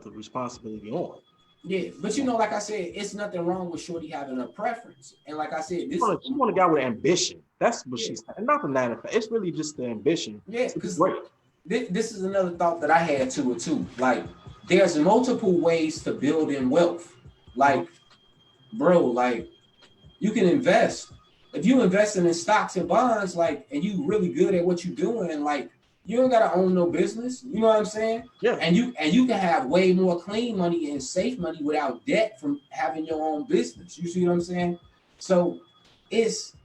the responsibility on. Yeah, but you know, like I said, it's nothing wrong with Shorty having a preference. And like I said, this she want a guy with ambition. That's what she's saying. Not the 9 to 5. It's really just the ambition. Yeah, because this is another thought that I had to it too. Like, there's multiple ways to build in wealth. Like, bro, like you can invest. If you investing in stocks and bonds, like, and you really good at what you're doing, like, you don't gotta own no business. You know what I'm saying? Yeah. And you can have way more clean money and safe money without debt from having your own business. You see what I'm saying? So it's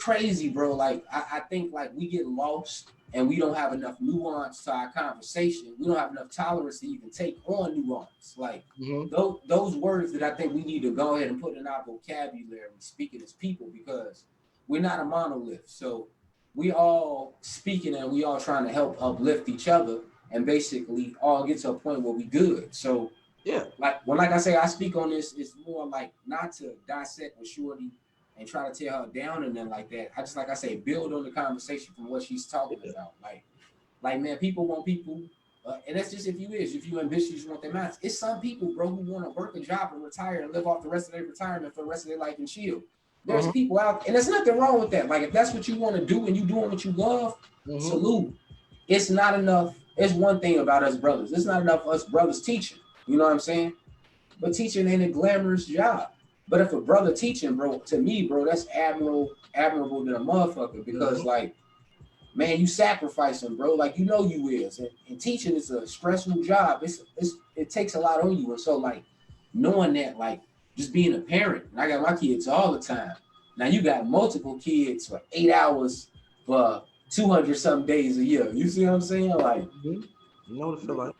crazy, bro. Like I think like we get lost and we don't have enough nuance to our conversation. We don't have enough tolerance to even take on nuance. Like those words that I think we need to go ahead and put in our vocabulary speaking as people, because we're not a monolith. So we all speaking and we all trying to help uplift each other and basically all get to a point where we good. So yeah, like I say, I speak on this, it's more like not to dissect with Shorty and try to tear her down and then like that. I just, like I say, build on the conversation from what she's talking about. Like man, people want people, and that's just if you ambitious, you want their minds. It's some people, bro, who want to work a job and retire and live off the rest of their retirement for the rest of their life and chill. There's people out, and there's nothing wrong with that. Like if that's what you want to do and you doing what you love, salute. It's not enough. It's one thing about us brothers. It's not enough us brothers teaching. You know what I'm saying? But teaching ain't a glamorous job. But if a brother teaching, bro, to me, bro, that's admirable than a motherfucker. Because like, man, you sacrificing, bro. Like you know you is. And teaching is a stressful job. It takes a lot on you. And so like knowing that, like just being a parent, and I got my kids all the time. Now you got multiple kids for 8 hours for 200 some days a year. You see what I'm saying? Like, you know what I feel like.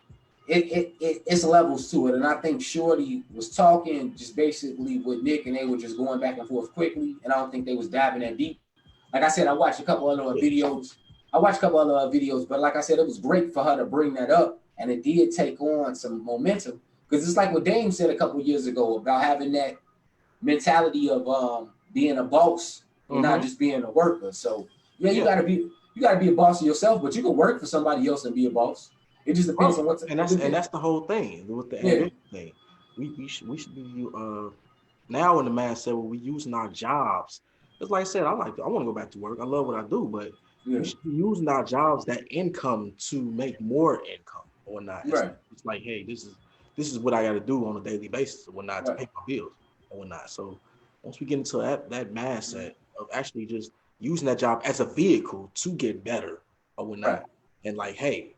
It's levels to it, and I think Shorty was talking just basically with Nick, and they were just going back and forth quickly, and I don't think they was diving that deep. Like I said, I watched a couple other videos. But like I said, it was great for her to bring that up, and it did take on some momentum, because it's like what Dame said a couple years ago about having that mentality of being a boss and not just being a worker. So you gotta be a boss of yourself, but you can work for somebody else and be a boss. It just depends on what's and that's the whole thing with the ambition thing. We should be now in the mindset where we using our jobs. It's like I said, I want to go back to work. I love what I do, but we should be using our jobs, that income, to make more income or not. It's like, hey, this is what I got to do on a daily basis or whatnot to pay my bills or whatnot. So once we get into that mindset of actually just using that job as a vehicle to get better or whatnot, and like, hey.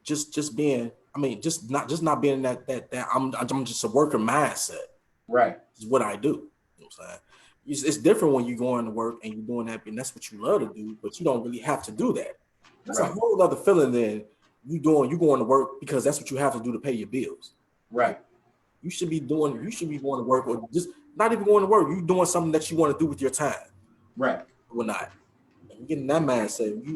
Just being, I mean, just not being that I'm just a worker mindset. Right. Is what I do. You know what I'm saying? It's different when you go into work and you're doing that, and that's what you love to do, but you don't really have to do that. That's a whole other feeling than you going to work because that's what you have to do to pay your bills. Right. You should be going to work, or just not even going to work. You're doing something that you want to do with your time. Right. Or not. We get in that mindset. We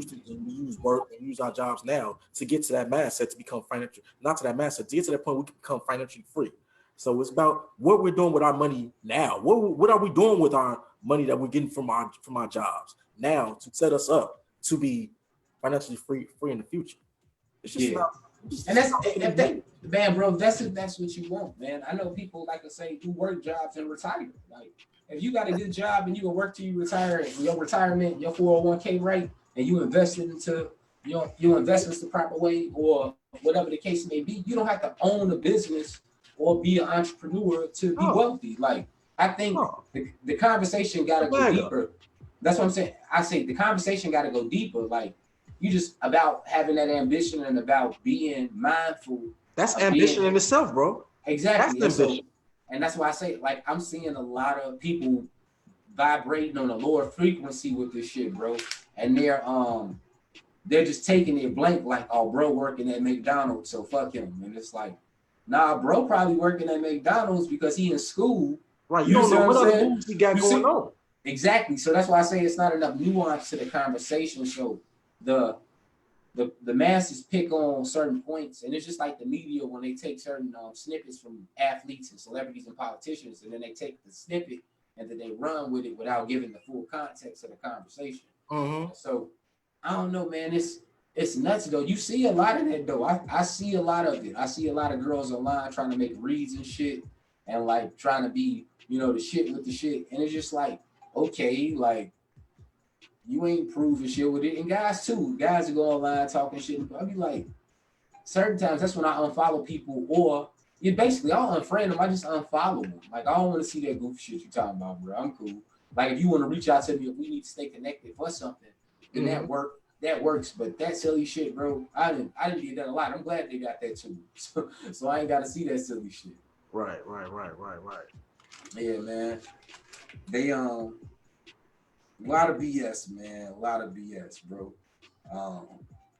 use work and use our jobs now to get to that mindset to become financial. Not to that mindset, to get to that point we can become financially free. So it's about what we're doing with our money now. What are we doing with our money that we're getting from our jobs now to set us up to be financially free in the future? It's just man, bro. That's what you want, man. I know people like to say do work jobs and retire. Like, if you got a good job and you can work till you retire, and your retirement, your 401k right, and you invested into your investments the proper way, or whatever the case may be, you don't have to own a business or be an entrepreneur to be wealthy. Like, I think the conversation got to go deeper. That's what I'm saying. I say the conversation got to go deeper. Like, you just about having that ambition and about being mindful. That's ambition in itself, bro. Exactly. That's ambition. And that's why I say, like, I'm seeing a lot of people vibrating on a lower frequency with this shit, bro. And they're just taking it blank, like, oh, bro, working at McDonald's, so fuck him. And it's like, Nah, bro, probably working at McDonald's because he in school. Right. You don't know what other moves he got going on. Exactly. So that's why I say it's not enough nuance to the conversation. So the masses pick on certain points, and it's just like the media when they take certain snippets from athletes and celebrities and politicians, and then they take the snippet and then they run with it without giving the full context of the conversation. So I don't know, man. It's nuts though. You see a lot of that though. I see a lot of it. I see a lot of girls online trying to make reads and shit, and like trying to be, the shit with the shit, and it's just like, okay, like you ain't proving shit with it. And guys too. Guys that go online talking shit. I'll be like, certain times that's when I unfollow people, or basically I'll unfriend them. I just unfollow them. Like I don't want to see that goofy shit you talking about, bro. I'm cool. Like if you want to reach out to me, if we need to stay connected for something, then that works. But that silly shit, bro, I didn't do that a lot. I'm glad they got that too. So I ain't gotta see that silly shit. Right. Yeah, man. They a lot of BS, man. A lot of BS, bro.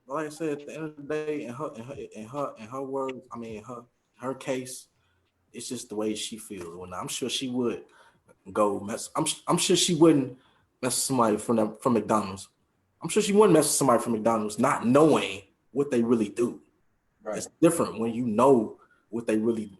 Like I said, at the end of the day, in her words, I mean, her case, it's just the way she feels. When I'm sure she would go mess. I'm sure she wouldn't mess with somebody from McDonald's. I'm sure she wouldn't mess with somebody from McDonald's, not knowing what they really do. Right. It's different when you know what they really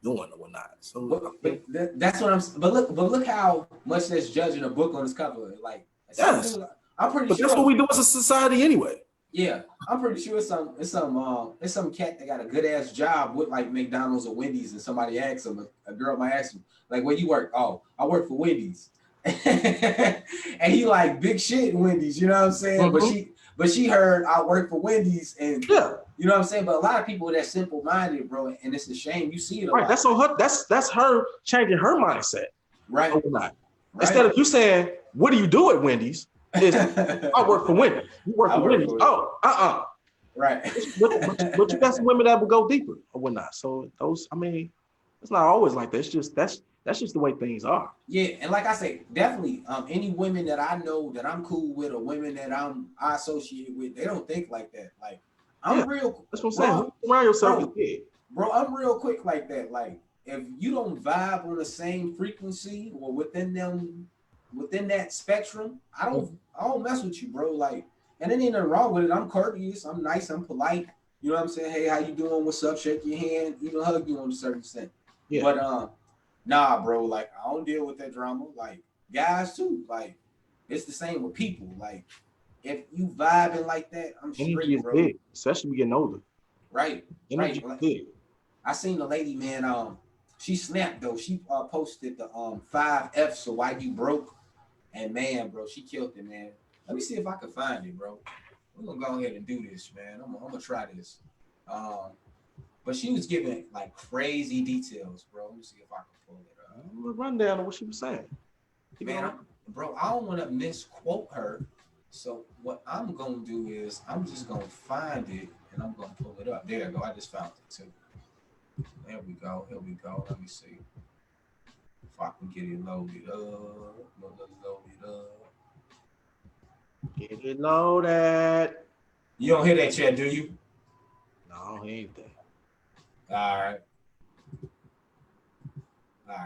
doing or whatnot. So, but that's what I'm. But look how much that's judging a book on its cover. Like, yes, I'm pretty sure that's what we do as a society anyway. Yeah, I'm pretty sure it's some cat that got a good ass job with like McDonald's or Wendy's, and somebody asks him, a girl might ask him, like, where you work? Oh, I work for Wendy's. And he like big shit in Wendy's, you know what I'm saying? But she heard I work for Wendy's, and you know what I'm saying? But a lot of people that simple minded, bro, and it's a shame. You see it a lot. That's on her. That's her changing her mindset. Right. Right. Instead of you saying, what do you do at Wendy's? I work for Wendy's. You work for Wendy's. Oh, right. But you got some women that will go deeper or whatnot. So those, I mean, it's not always like that. It's just that's just the way things are. Yeah, and like I say, definitely, any women that I know that I'm cool with, or women that I associate with, they don't think like that. Like I'm real. That's what I'm saying. Around yourself is big. Bro, I'm real quick like that. Like if you don't vibe on the same frequency or within that spectrum, I don't mess with you, bro. Like, and there ain't nothing wrong with it. I'm courteous, I'm nice, I'm polite. You know what I'm saying? Hey, how you doing? What's up? Shake your hand, even hug you on a certain extent. Yeah. But nah, bro, like I don't deal with that drama. Like guys too. Like it's the same with people. Like if you vibing like that, I'm straight, energy is bro. Big, especially getting older. Right. Energy right. Is big. I seen a lady, man. She snapped though. She posted the 5 F's of why you broke. And man, bro, she killed it, man. Let me see if I can find it, bro. We're gonna go ahead and do this, man. I'm gonna try this. But she was giving like crazy details, bro. Let me see if I can pull it up. I'm gonna run down on what she was saying. Man, bro, I don't want to misquote her. So what I'm gonna do is I'm just gonna find it and I'm gonna pull it up. There you go. I just found it too. There we go. Here we go. Let me see if I can get it loaded up. Get it loaded. You don't hear that chat, do you? No, I don't hear anything. All right,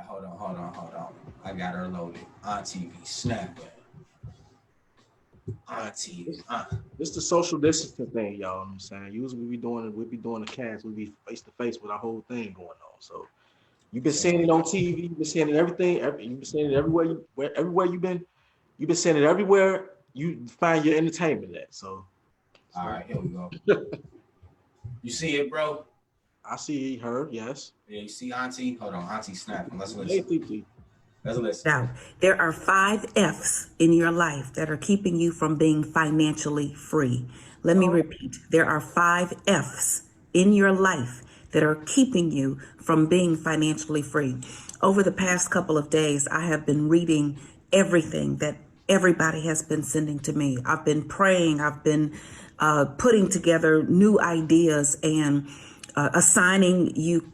hold on. I got her loaded. On TV, snapping. On TV. It's the social distancing thing, y'all. You know what I'm saying? Usually we be doing the cast, we be face to face with our whole thing going on. So you've been seeing it on TV, you've been seeing it everything, you've been seeing it everywhere. Everywhere you've been seeing it everywhere you find your entertainment at. So all right, here we go. You see it, bro? I see her, yes. Yeah, you see Auntie? Hold on, Auntie snapping. Let's listen. Let's listen. Now, there are 5 F's in your life that are keeping you from being financially free. Let me repeat. There are 5 F's in your life that are keeping you from being financially free. Over the past couple of days, I have been reading everything that everybody has been sending to me. I've been praying. I've been putting together new ideas and assigning you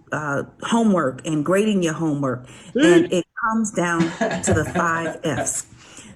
homework and grading your homework. And it comes down to the 5 F's.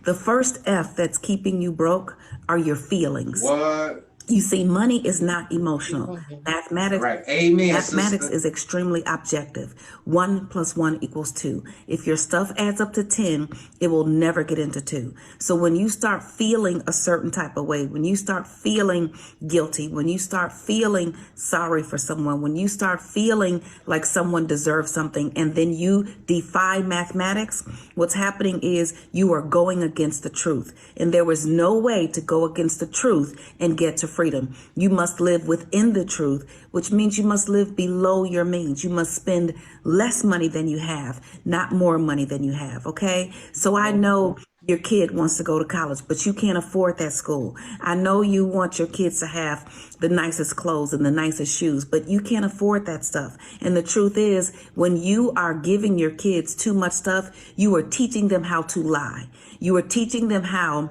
The first F that's keeping you broke are your feelings. What? You see, money is not emotional. Mathematics, Right. Amen, mathematics sister. is extremely objective. 1 + 1 = 2. If your stuff adds up to 10, it will never get into 2. So when you start feeling a certain type of way, when you start feeling guilty, when you start feeling sorry for someone, when you start feeling like someone deserves something, and then you defy mathematics, what's happening is you are going against the truth. And there is no way to go against the truth and get to freedom. You must live within the truth, which means you must live below your means. You must spend less money than you have, not more money than you have. Okay. So I know your kid wants to go to college, but you can't afford that school. I know you want your kids to have the nicest clothes and the nicest shoes, but you can't afford that stuff. And the truth is, when you are giving your kids too much stuff, you are teaching them how to lie. You are teaching them how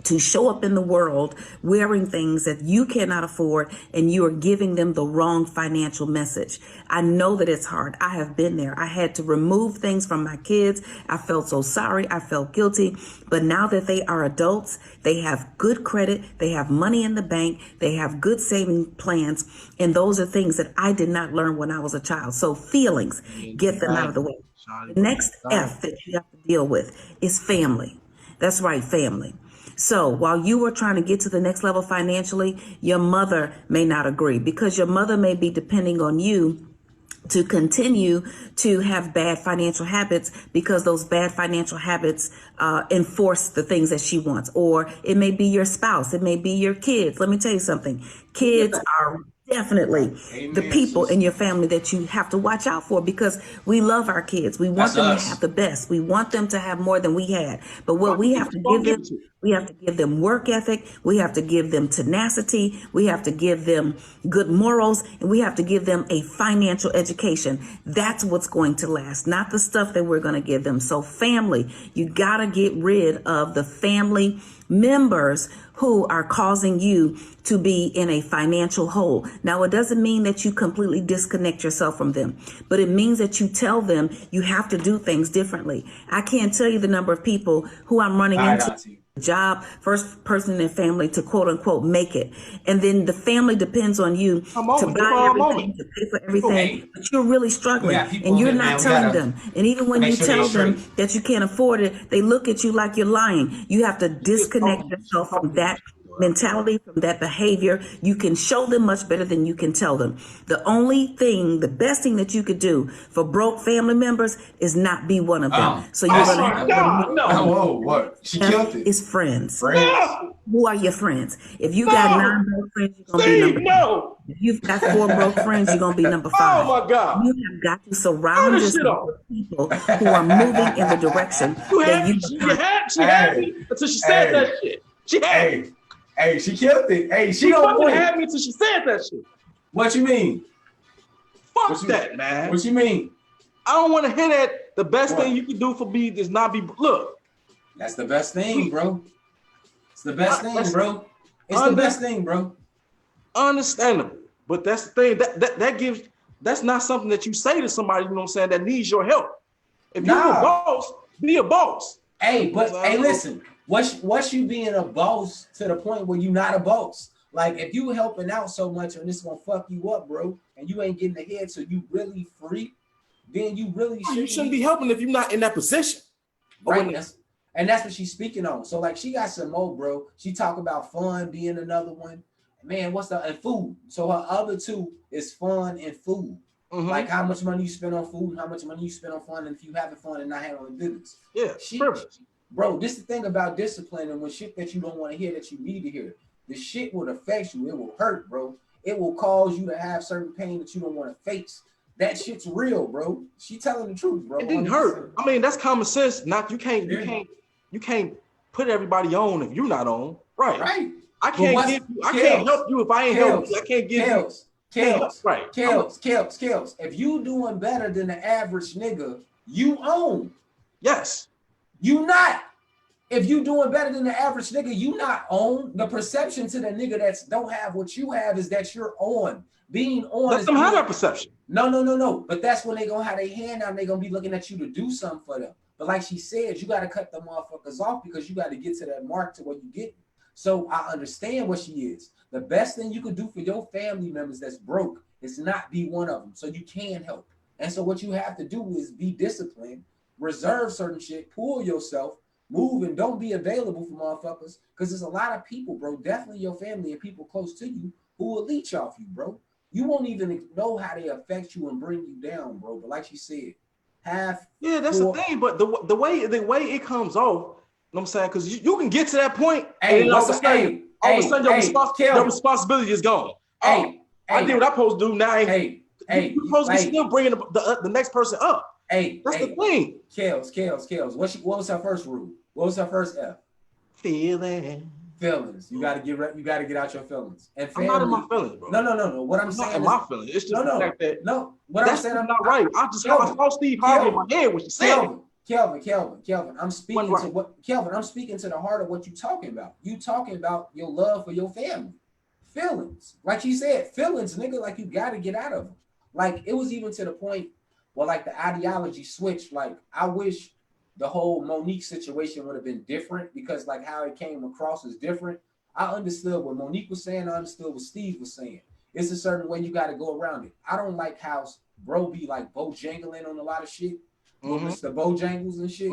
to show up in the world wearing things that you cannot afford, and you are giving them the wrong financial message. I know that it's hard. I have been there. I had to remove things from my kids. I felt so sorry. I felt guilty. But now that they are adults, they have good credit. They have money in the bank. They have good saving plans. And those are things that I did not learn when I was a child. So feelings, get them out of the way. The next F that you have to deal with is family. That's right, family. So while you were trying to get to the next level financially, your mother may not agree, because your mother may be depending on you to continue to have bad financial habits, because those bad financial habits enforce the things that she wants. Or it may be your spouse. It may be your kids. Let me tell you something. Kids are definitely the people in your family that you have to watch out for, because we love our kids. We want them to have the best. We want them to have more than we had. But what we have to give them, we have to give them work ethic. We have to give them tenacity. We have to give them good morals, and we have to give them a financial education. That's what's going to last, not the stuff that we're going to give them. So family, you got to get rid of the family members who are causing you to be in a financial hole. Now, it doesn't mean that you completely disconnect yourself from them, but it means that you tell them you have to do things differently. I can't tell you the number of people who I'm running into. Job, first person in their family to quote unquote make it, and then the family depends on you to buy everything, to pay for everything, but you're really struggling, and you're not telling them. And even when you tell them that you can't afford it, they look at you like you're lying. You have to disconnect yourself from that mentality, from that behavior. You can show them much better than you can tell them. The only thing, the best thing that you could do for broke family members is not be one of them. So you're going to have what? She killed it. Is friends. Friends. Who are your friends? If you got 9 broke friends, you're gonna be number 2. If you've got 4 broke friends, you're gonna be number 5. Oh my God! You have got to surround yourself with people who are moving in the direction that you. She had me until she said that shit. She had me. Hey, she killed it. Hey, she fucking had me until she said that shit. What you mean? Fuck that, man. What you mean? I don't want to hear that. The best thing you can do for me is not be. Look. That's the best thing, bro. It's the best thing, bro. It's the best thing, bro. Understandable. But that's the thing. That gives, that's not something that you say to somebody, you know what I'm saying, that needs your help. If you're a boss, be a boss. Hey, but hey, listen, what's you being a boss to the point where you're not a boss? Like, if you helping out so much and this gonna fuck you up, bro, and you ain't getting ahead, so you really free, then you really shouldn't be helping if you're not in that position. Right. And that's what she's speaking on. So like, she got some more, bro. She talk about fun being another one. Man, and food. So her other 2 is fun and food. Mm-hmm. Like how much money you spend on food and how much money you spend on fun, and if you having fun and not handling business. Yeah, bro, this is the thing about discipline, and when shit that you don't want to hear that you need to hear. The shit will affect you. It will hurt, bro. It will cause you to have certain pain that you don't want to face. That shit's real, bro. She telling the truth, bro. It didn't hurt. I mean, that's common sense. Not you can't put everybody on if you're not on. Right. I can't help you if I ain't help you. I can't give you. Kels. If you doing better than the average nigga, you own. Yes. You not. If you doing better than the average nigga, you not on. The perception to the nigga that don't have what you have is that you're on. Being on. Let them have that perception. No. But that's when they gonna have their hand out and they gonna be looking at you to do something for them. But like she said, you gotta cut them motherfuckers off because you gotta get to that mark to where you get. So I understand what she is. The best thing you could do for your family members that's broke is not be one of them. So you can help. And so what you have to do is be disciplined, reserve certain shit, pull yourself, move, and don't be available for motherfuckers. Because there's a lot of people, bro, definitely your family and people close to you who will leech off you, bro. You won't even know how they affect you and bring you down, bro. But like she said, that's the thing. But the way it comes off, you know what I'm saying? Because you can get to that point, and all of a sudden your responsibility is gone. I did what I'm supposed to do now. You're supposed to be still bringing the next person up. That's the thing. Kels. What was her first rule? What was her first F? Feelings. You gotta get out your feelings. And family, I'm not in my feelings, bro. No. What I'm saying is my feelings. It's just the fact that What I'm saying, not right. I saw Steve Harvey in my head when she said Kelvin. I'm speaking to the heart of what you're talking about. You talking about your love for your family. Feelings. Like she said, feelings, nigga, like you gotta get out of them. Like it was even to the point where like the ideology switched. Like I wish the whole Monique situation would have been different because like how it came across is different. I understood what Monique was saying. I understood what Steve was saying. It's a certain way you got to go around it. I don't like how bro be like Bojangling on a lot of shit. Mr. Bojangles and shit.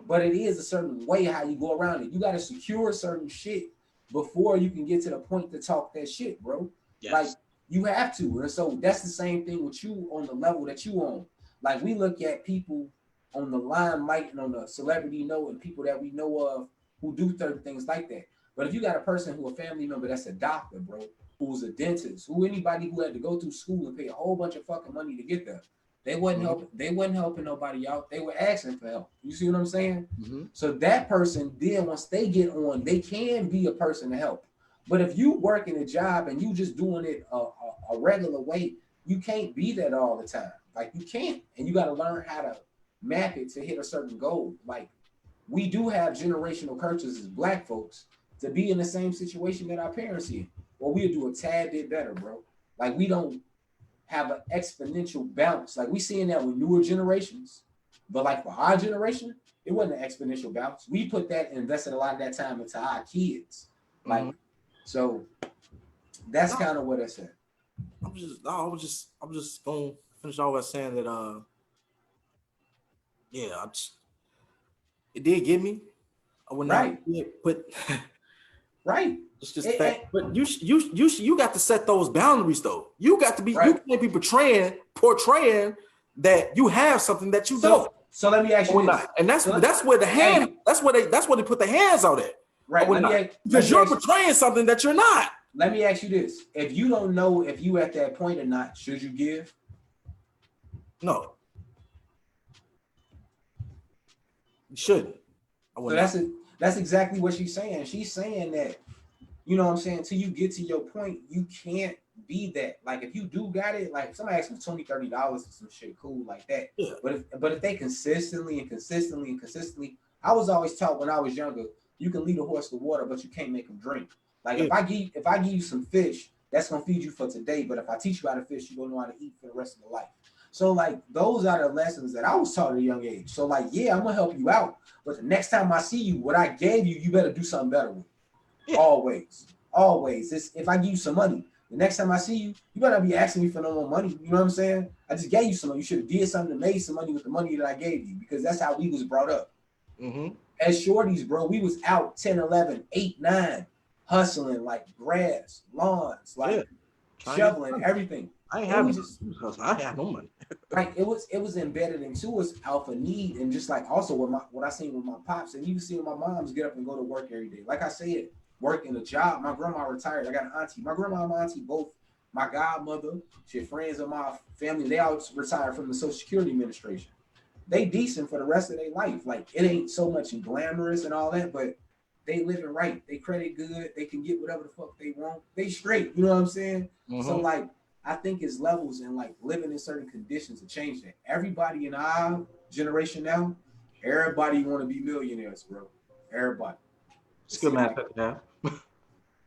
But it is a certain way how you go around it. You got to secure certain shit before you can get to the point to talk that shit, bro. Yes. Like you have to. And so that's the same thing with you on the level that you on. Like we look at people on the limelight and on the celebrity note and people that we know of who do certain things like that. But if you got a person who a family member that's a doctor, bro, who's a dentist, anybody who had to go through school and pay a whole bunch of fucking money to get there, they wasn't helping. They wasn't helping nobody out. They were asking for help. You see what I'm saying? So that person, then once they get on, they can be a person to help. But if you working a job and you just doing it a regular way, you can't be that all the time. Like you can't, and you got to learn how to map it to hit a certain goal. Like we do have generational curses as black folks to be in the same situation that our parents in, or we'll do a tad bit better, bro. Like we don't have an exponential bounce. Like we seeing that with newer generations, but like for our generation, it wasn't an exponential bounce. We put that and invested a lot of that time into our kids. Like, so that's kind of what I said. I'm just gonna finish all by saying that it did get me. I would not put right. It's just that, but you got to set those boundaries though. You got to be you can't be portraying that you have something that you don't. So let me ask you this. And that's where the hand that's where they put the hands out at. Right. Because you're portraying something that you're not. Let me ask you this. If you don't know if you at that point or not, should you give? No. You shouldn't. So that's exactly what she's saying. She's saying that, you know what I'm saying, till you get to your point, you can't be that. Like if you do got it, like if somebody asks for $20, $30 for some shit cool like that. Yeah. But if they consistently, I was always taught when I was younger, you can lead a horse to water, but you can't make him drink. Like if I give you some fish, that's gonna feed you for today. But if I teach you how to fish, you're gonna know how to eat for the rest of your life. So like those are the lessons that I was taught at a young age. So like, yeah, I'm gonna help you out, but the next time I see you, what I gave you, you better do something better with. Yeah. Always. If I give you some money, the next time I see you, you better be asking me for no more money. You know what I'm saying? I just gave you some money. You should have did something and made some money with the money that I gave you, because that's how we was brought up. As shorties, bro, we was out 10, 11, 8, 9, hustling like grass, lawns, like shoveling, everything. I have no money. Like it was embedded into us alpha need, and just like also what I seen with my pops, and even seeing my moms get up and go to work every day. Like I said, working a job. My grandma retired. I got an auntie. My grandma and my auntie both. My godmother, she had friends of my family. They all retired from the Social Security Administration. They decent for the rest of their life. Like it ain't so much glamorous and all that, but they living right. They credit good. They can get whatever the fuck they want. They straight. You know what I'm saying? So like, I think it's levels and like living in certain conditions to change that. Everybody in our generation now, everybody want to be millionaires, bro. Everybody. It's a good mindset to have.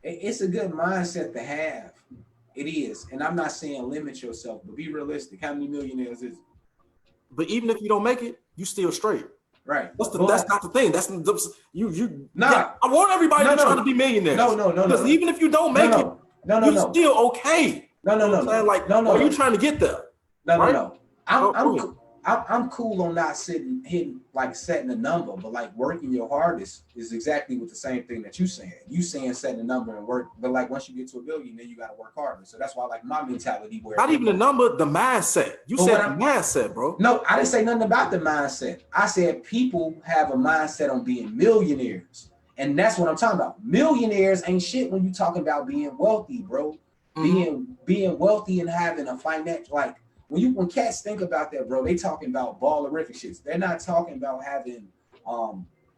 It's a good mindset to have. It is. And I'm not saying limit yourself, but be realistic. How many millionaires is it? But even if you don't make it, you still straight. Right. That's not the thing. That's you. Nah. Yeah, I want everybody to try to be millionaires. No. Because even if you don't make it, you're still okay. No. Like, are you trying to get there? No. I'm cool on not setting a number, but like working your hardest is exactly what the same thing that you saying. You saying setting a number and work, but like once you get to $1 billion, then you got to work harder. So that's why like my mentality. Where not even the number, the mindset. You said the mindset, bro. No, I didn't say nothing about the mindset. I said people have a mindset on being millionaires, and that's what I'm talking about. Millionaires ain't shit when you talking about being wealthy, bro. Being wealthy and having a financial like. When cats think about that, bro, they talking about ballerific shits. They're not talking about having,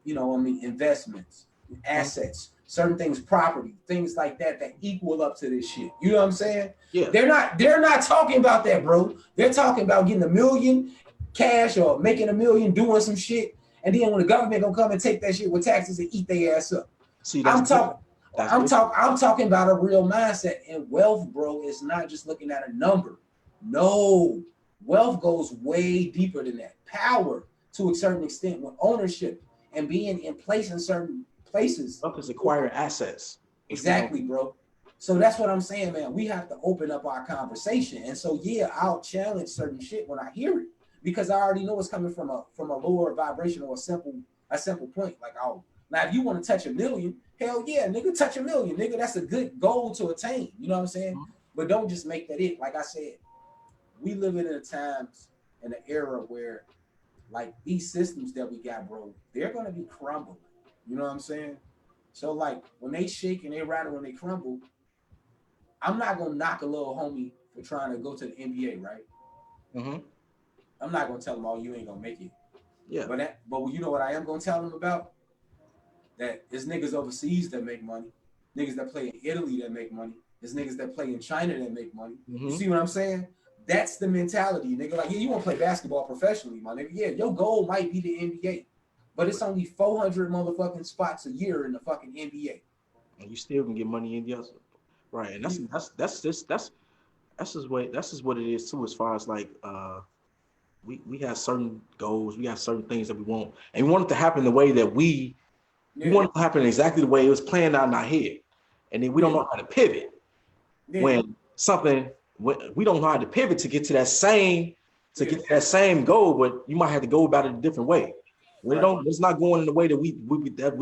investments, assets, certain things, property, things like that equal up to this shit. You know what I'm saying? Yeah. They're not talking about that, bro. They're talking about getting $1 million cash or making $1 million doing some shit, and then when the government gonna come and take that shit with taxes and eat their ass up. See, I'm talking about a real mindset, and wealth, bro, is not just looking at a number. No, wealth goes way deeper than that. Power to a certain extent with ownership and being in place in certain places. Wealth is acquiring assets. Exactly, bro. So that's what I'm saying, man. We have to open up our conversation. And so, yeah, I'll challenge certain shit when I hear it because I already know it's coming from a lower vibration or a simple point. Like, oh, now if you want to touch $1 million, hell yeah, nigga, touch $1 million, nigga. That's a good goal to attain. You know what I'm saying? Mm-hmm. But don't just make that it. Like I said, we live in a times in an era where like these systems that we got, bro, they're gonna be crumbling. You know what I'm saying? So like when they shake and they rattle when they crumble, I'm not gonna knock a little homie for trying to go to the NBA, right? Mm-hmm. I'm not gonna tell him, oh, you ain't gonna make it. Yeah. But you know what I am gonna tell him about? That there's niggas overseas that make money, niggas that play in Italy that make money, there's niggas that play in China that make money. Mm-hmm. You see what I'm saying? That's the mentality, nigga. Like, yeah, you want to play basketball professionally, my nigga. Yeah, your goal might be the NBA, but it's only 400 motherfucking spots a year in the fucking NBA. And you still can get money in the other, right? And that's just what it is too. As far as like, we have certain goals, we have certain things that we want, and we want it to happen the way that we want it to happen exactly the way it was planned out in our head, and then we don't know how to pivot when something. We don't know how to pivot to get to that same goal, but you might have to go about it a different way. It's not going in the way that we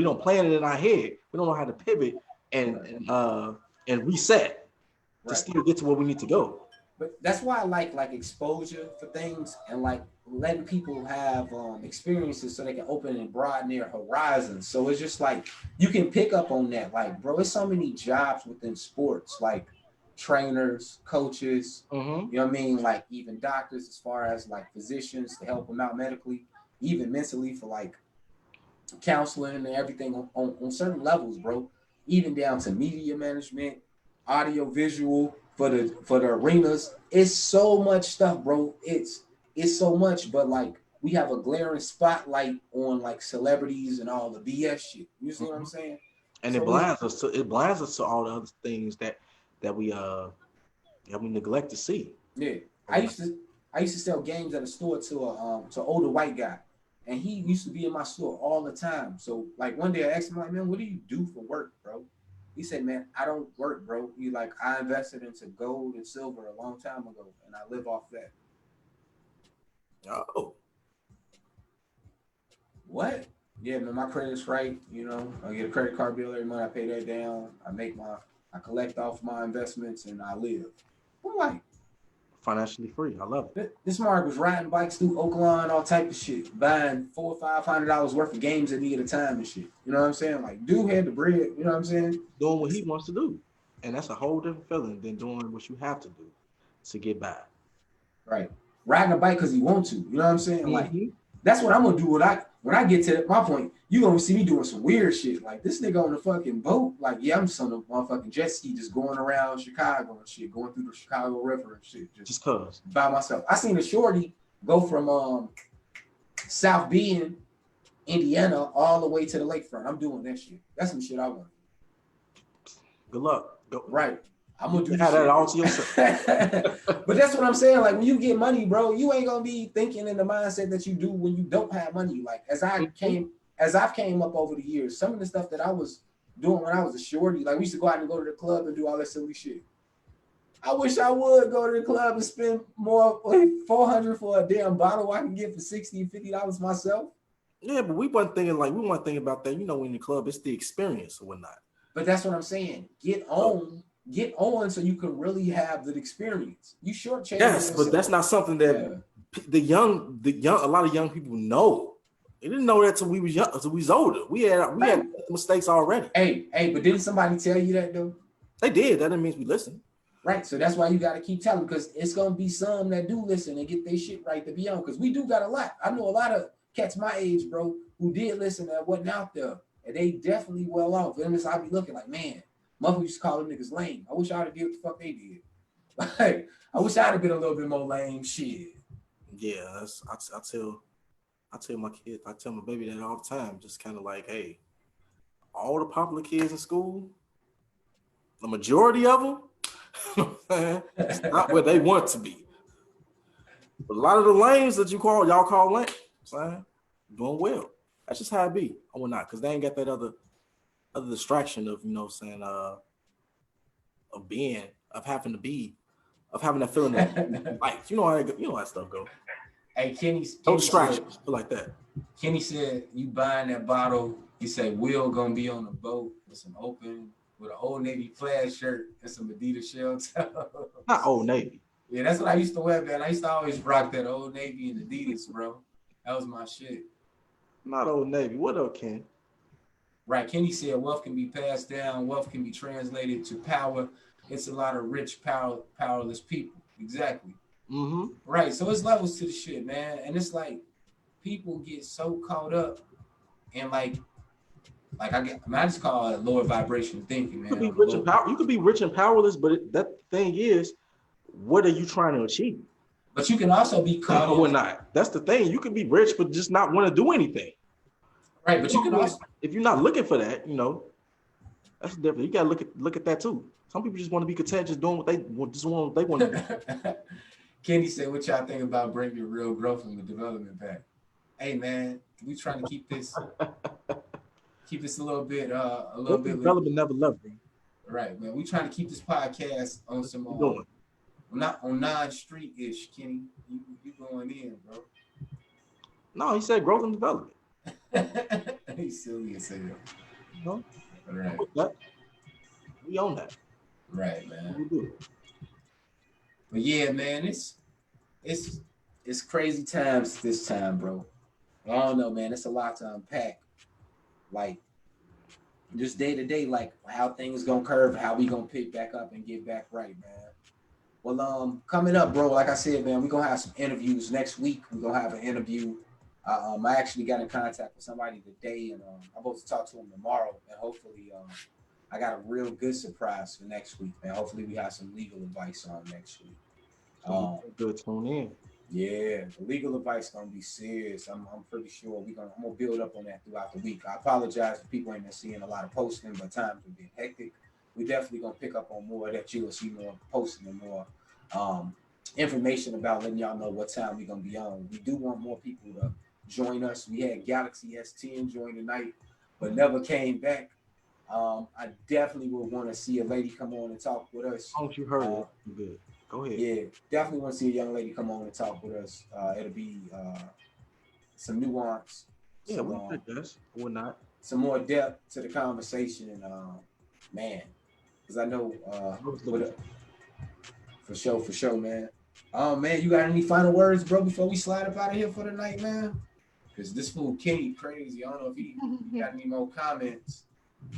don't plan it in our head. We don't know how to pivot and reset to still get to where we need to go. But that's why I like exposure for things and like letting people have experiences so they can open and broaden their horizons. So it's just like you can pick up on that. Like, bro, there's so many jobs within sports, like trainers, coaches, you know what I mean? Like even doctors, as far as like physicians to help them out medically, even mentally for like counseling and everything on certain levels, bro. Even down to media management, audio visual for the arenas. It's so much stuff, bro. It's so much, but like we have a glaring spotlight on like celebrities and all the BS shit. You see what I'm saying? And so it blinds us to all the other things that we neglect to see. Yeah, I used to sell games at a store to an older white guy, and he used to be in my store all the time. So like one day I asked him, like, man, what do you do for work, bro? He said, man, I don't work, bro. He like, I invested into gold and silver a long time ago, and I live off that. Oh, what? Yeah, man, my credit's right. You know, I get a credit card bill every month. I pay that down. I collect off my investments and I live. I'm like, financially free. I love it. This Mark was riding bikes through Oakland, all type of shit, buying $400 or $500 worth of games at me at a time and shit. You know what I'm saying? Like, dude had the bread. You know what I'm saying? Doing what he wants to do, and that's a whole different feeling than doing what you have to do to get by. Right, riding a bike because he wants to. You know what I'm saying? Like, that's what I'm gonna do. When I get to my point, you gonna see me doing some weird shit. Like this nigga on the fucking boat. Like, yeah, I'm just on the motherfucking jet ski, just going around Chicago and shit, going through the Chicago River and shit, just cause by myself. I seen a shorty go from South Bend, Indiana, all the way to the lakefront. I'm doing that shit. That's some shit I want. Good luck. Right. I'm gonna do that all to yourself. But that's what I'm saying. Like when you get money, bro, you ain't gonna be thinking in the mindset that you do when you don't have money. Like as I've came up over the years, some of the stuff that I was doing when I was a shorty, like we used to go out and go to the club and do all that silly shit. I wish I would go to the club and spend more like $400 for a damn bottle I can get for $60, $50 myself. Yeah, but we weren't thinking about that. You know, in the club, it's the experience or whatnot. But that's what I'm saying. Get on so you can really have the experience. You shortchange. Yes, but that's not something that the young, a lot of young people know. They didn't know that till we was young, till we was older. We had mistakes already. Hey, but didn't somebody tell you that though? They did. That didn't mean we listened. Right. So that's why you got to keep telling, because it's gonna be some that do listen and get their shit right to be on. Because we do got a lot. I know a lot of cats my age, bro, who did listen that wasn't out there. And they definitely well off. And I be looking like, man, mother used to call them niggas lame. I wish I'd have did what the fuck they did. Like, I wish I'd have been a little bit more lame shit. Yeah, I tell my kids, I tell my baby that all the time. Just kind of like, hey, all the popular kids in school, the majority of them, it's not where they want to be. But a lot of the lanes that y'all call lame, doing well. That's just how it be. I will not, because they ain't got that other distraction of, of having that feeling of life. You know how that stuff go. Hey, Kenny distractions, like that. Kenny said, you buying that bottle, he said, Will gonna be on a boat with an Old Navy plaid shirt and some Adidas shell toe. Not Old Navy. Yeah, that's what I used to wear, man. I used to always rock that Old Navy and Adidas, bro. That was my shit. Not Old Navy. What up, Ken? Right. Kenny said wealth can be passed down. Wealth can be translated to power. It's a lot of rich, powerless people. Exactly. Mm-hmm. Right. So it's levels to the shit, man. And it's like people get so caught up in I just call it lower vibration thinking, man. You could be rich and powerless, but that thing is, what are you trying to achieve? But you can also be caught or not. That's the thing. You can be rich, but just not want to do anything. Right, but you can also, if you're not looking for that, that's different. You gotta look at that too. Some people just want to be content, just doing what they want to do. Kenny said, "What y'all think about bringing real growth in the development back?" Hey, man, we trying to keep this a little bit development never left, bro. Right, man. We trying to keep this podcast on some not on non-street-ish, Kenny. You going in, bro. No, he said growth and development. He's silly as hell. No. Right. We own that. Right, man. We do. But yeah, man, it's crazy times this time, bro. I don't know, man. It's a lot to unpack. Like, just day to day, like how things gonna curve, how we gonna pick back up and get back right, man. Well, coming up, bro, like I said, man, we're gonna have some interviews next week. We're gonna have an interview. I actually got in contact with somebody today, and I'm supposed to talk to him tomorrow, and hopefully I got a real good surprise for next week, man. Hopefully we have some legal advice on next week. Good, tune in. Yeah, the legal advice gonna be serious. I'm pretty sure I'm gonna build up on that throughout the week. I apologize if people ain't been seeing a lot of posting, but times have been hectic. We definitely gonna pick up on more that you'll see more posting and more information about letting y'all know what time we're gonna be on. We do want more people to join us. We had Galaxy S10 join tonight, but never came back. I definitely would want to see a lady come on and talk with us. Oh, you heard it. Good. Go ahead. Yeah, definitely want to see a young lady come on and talk with us. It'll be some nuance. Yeah, we're not. Some more depth to the conversation, and man, because I know for sure, man. Man, you got any final words, bro, before we slide up out of here for the night, man? Because this fool Kenny crazy. I don't know if he got any more comments.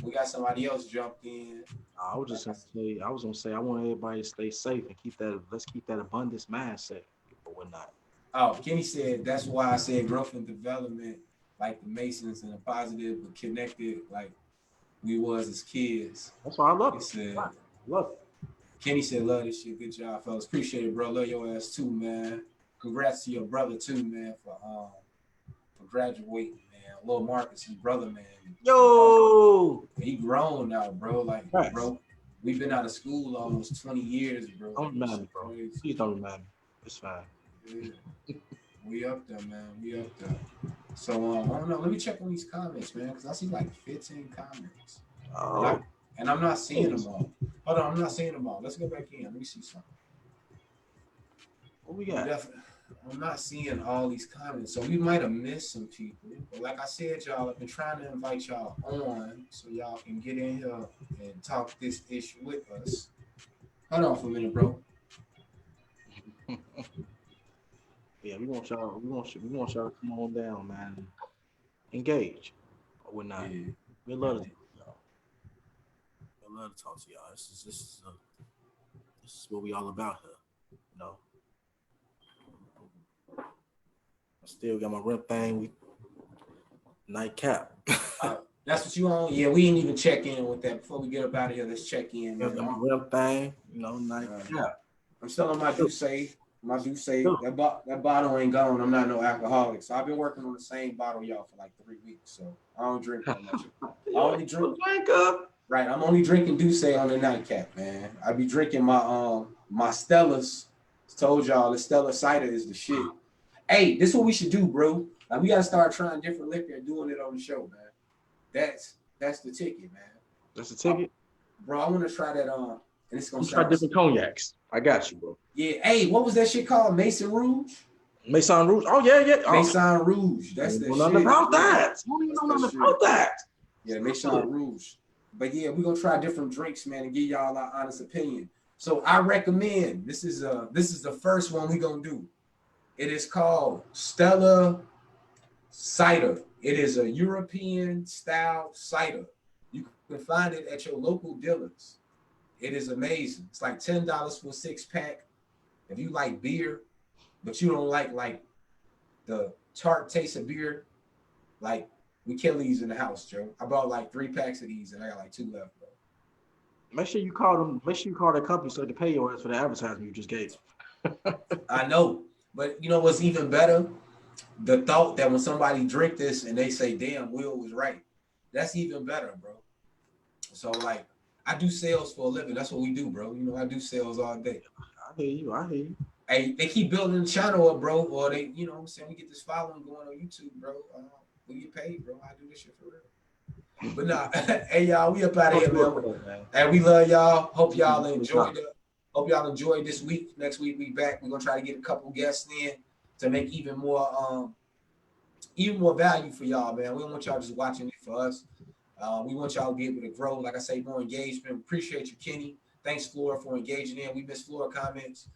We got somebody else jumped in. I was gonna say, I want everybody to stay safe and let's keep that abundance mindset, but we're not. Oh, Kenny said that's why I said growth and development, like the Masons, and a positive but connected, like we was as kids. That's why I love it. Said, love it. Kenny said, love this shit. Good job, fellas. Appreciate it, bro. Love your ass too, man. Congrats to your brother too, man, for graduating, man. Lil Marcus, his brother, man. Yo, he grown now, bro. Like, right. Bro, We've been out of school almost 20 years, bro. Don't remind me, bro. Please don't remind me. It's fine. Yeah. We up there, man. We up there. So I don't know. Let me check on these comments, man, because I see like 15 comments. Oh. And I'm not seeing them all. Hold on, I'm not seeing them all. Let's go back in. Let me see something. What we got? I'm not seeing all these comments, so we might have missed some people. But like I said, y'all, I've been trying to invite y'all on so y'all can get in here and talk this issue with us. Hold on for a minute, bro. Yeah, we want y'all to come on down, man. Engage. Or we're not. Yeah. We love to talk to y'all. We love to talk to y'all. This is what we all about here. You know. I still got my rent thing. Nightcap. That's what you on? Yeah, we didn't even check in with that before we get up out of here. Let's check in. Got my rent thing. You know, Nightcap. I'm still on my Douce. That bottle ain't gone. I'm not no alcoholic, so I've been working on the same bottle, y'all, for like 3 weeks. So I don't drink that much. I only drink. Right, I'm only drinking Douce on the Nightcap, man. I be drinking my my Stella's. Told y'all the Stella cider is the shit. Hey, this is what we should do, bro. Like, we gotta start trying different liquor and doing it on the show, man. That's the ticket, man. That's the ticket, bro. I want to try that and it's gonna try different cognacs. I got you, bro. Yeah. Hey, what was that shit called? Mason Rouge. Mason Rouge. Oh yeah. Oh. Mason Rouge. That's the shit. Nothing about that. I don't even know nothing about that. Yeah, Mason Rouge. But yeah, we're gonna try different drinks, man, and give y'all our honest opinion. So I recommend this is the first one we're gonna do. It is called Stella Cider. It is a European style cider. You can find it at your local dealers. It is amazing. It's like $10 for a 6-pack. If you like beer, but you don't like the tart taste of beer, like we kill these in the house, Joe. I bought like 3 packs of these and I got like 2 left, bro. Make sure you call them. Make sure you call the company so they can pay your ass for the advertisement you just gave. I know, but you know what's even better? The thought that when somebody drink this and they say, "Damn, Will was right," that's even better, bro. So like, I do sales for a living. That's what we do, bro. You know, I do sales all day. I hear you. Hey, they keep building the channel up, bro. Or they, you know what I'm saying? We get this following going on YouTube, bro. We get paid, bro. I do this shit for real. But nah, hey y'all, we up out of here, man. And we love y'all. Hope y'all enjoyed it. Hope y'all enjoyed this week. Next week we back. We're gonna try to get a couple guests in to make even more value for y'all, man. We don't want y'all just watching it for us. We want y'all to be able to grow. Like I say, more engagement. Appreciate you, Kenny. Thanks, Flora, for engaging in. We missed Flora comments.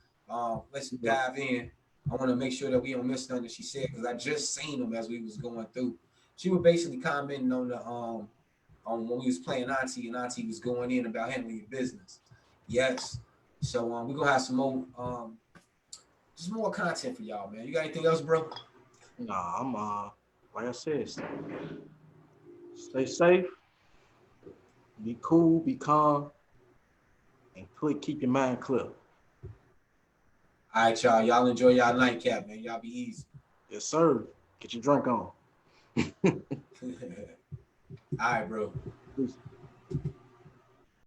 Let's dive in. I want to make sure that we don't miss nothing that she said because I just seen them as we was going through. She was basically commenting on the on when we was playing Auntie, and Auntie was going in about handling your business. Yes. So we're gonna have some more just more content for y'all, man. You got anything else, bro? Nah, I'm like I said, stay safe, be cool, be calm, and keep your mind clear. All right, y'all. Y'all enjoy y'all nightcap, man. Y'all be easy. Yes, sir. Get your drink on. All right, bro. Peace.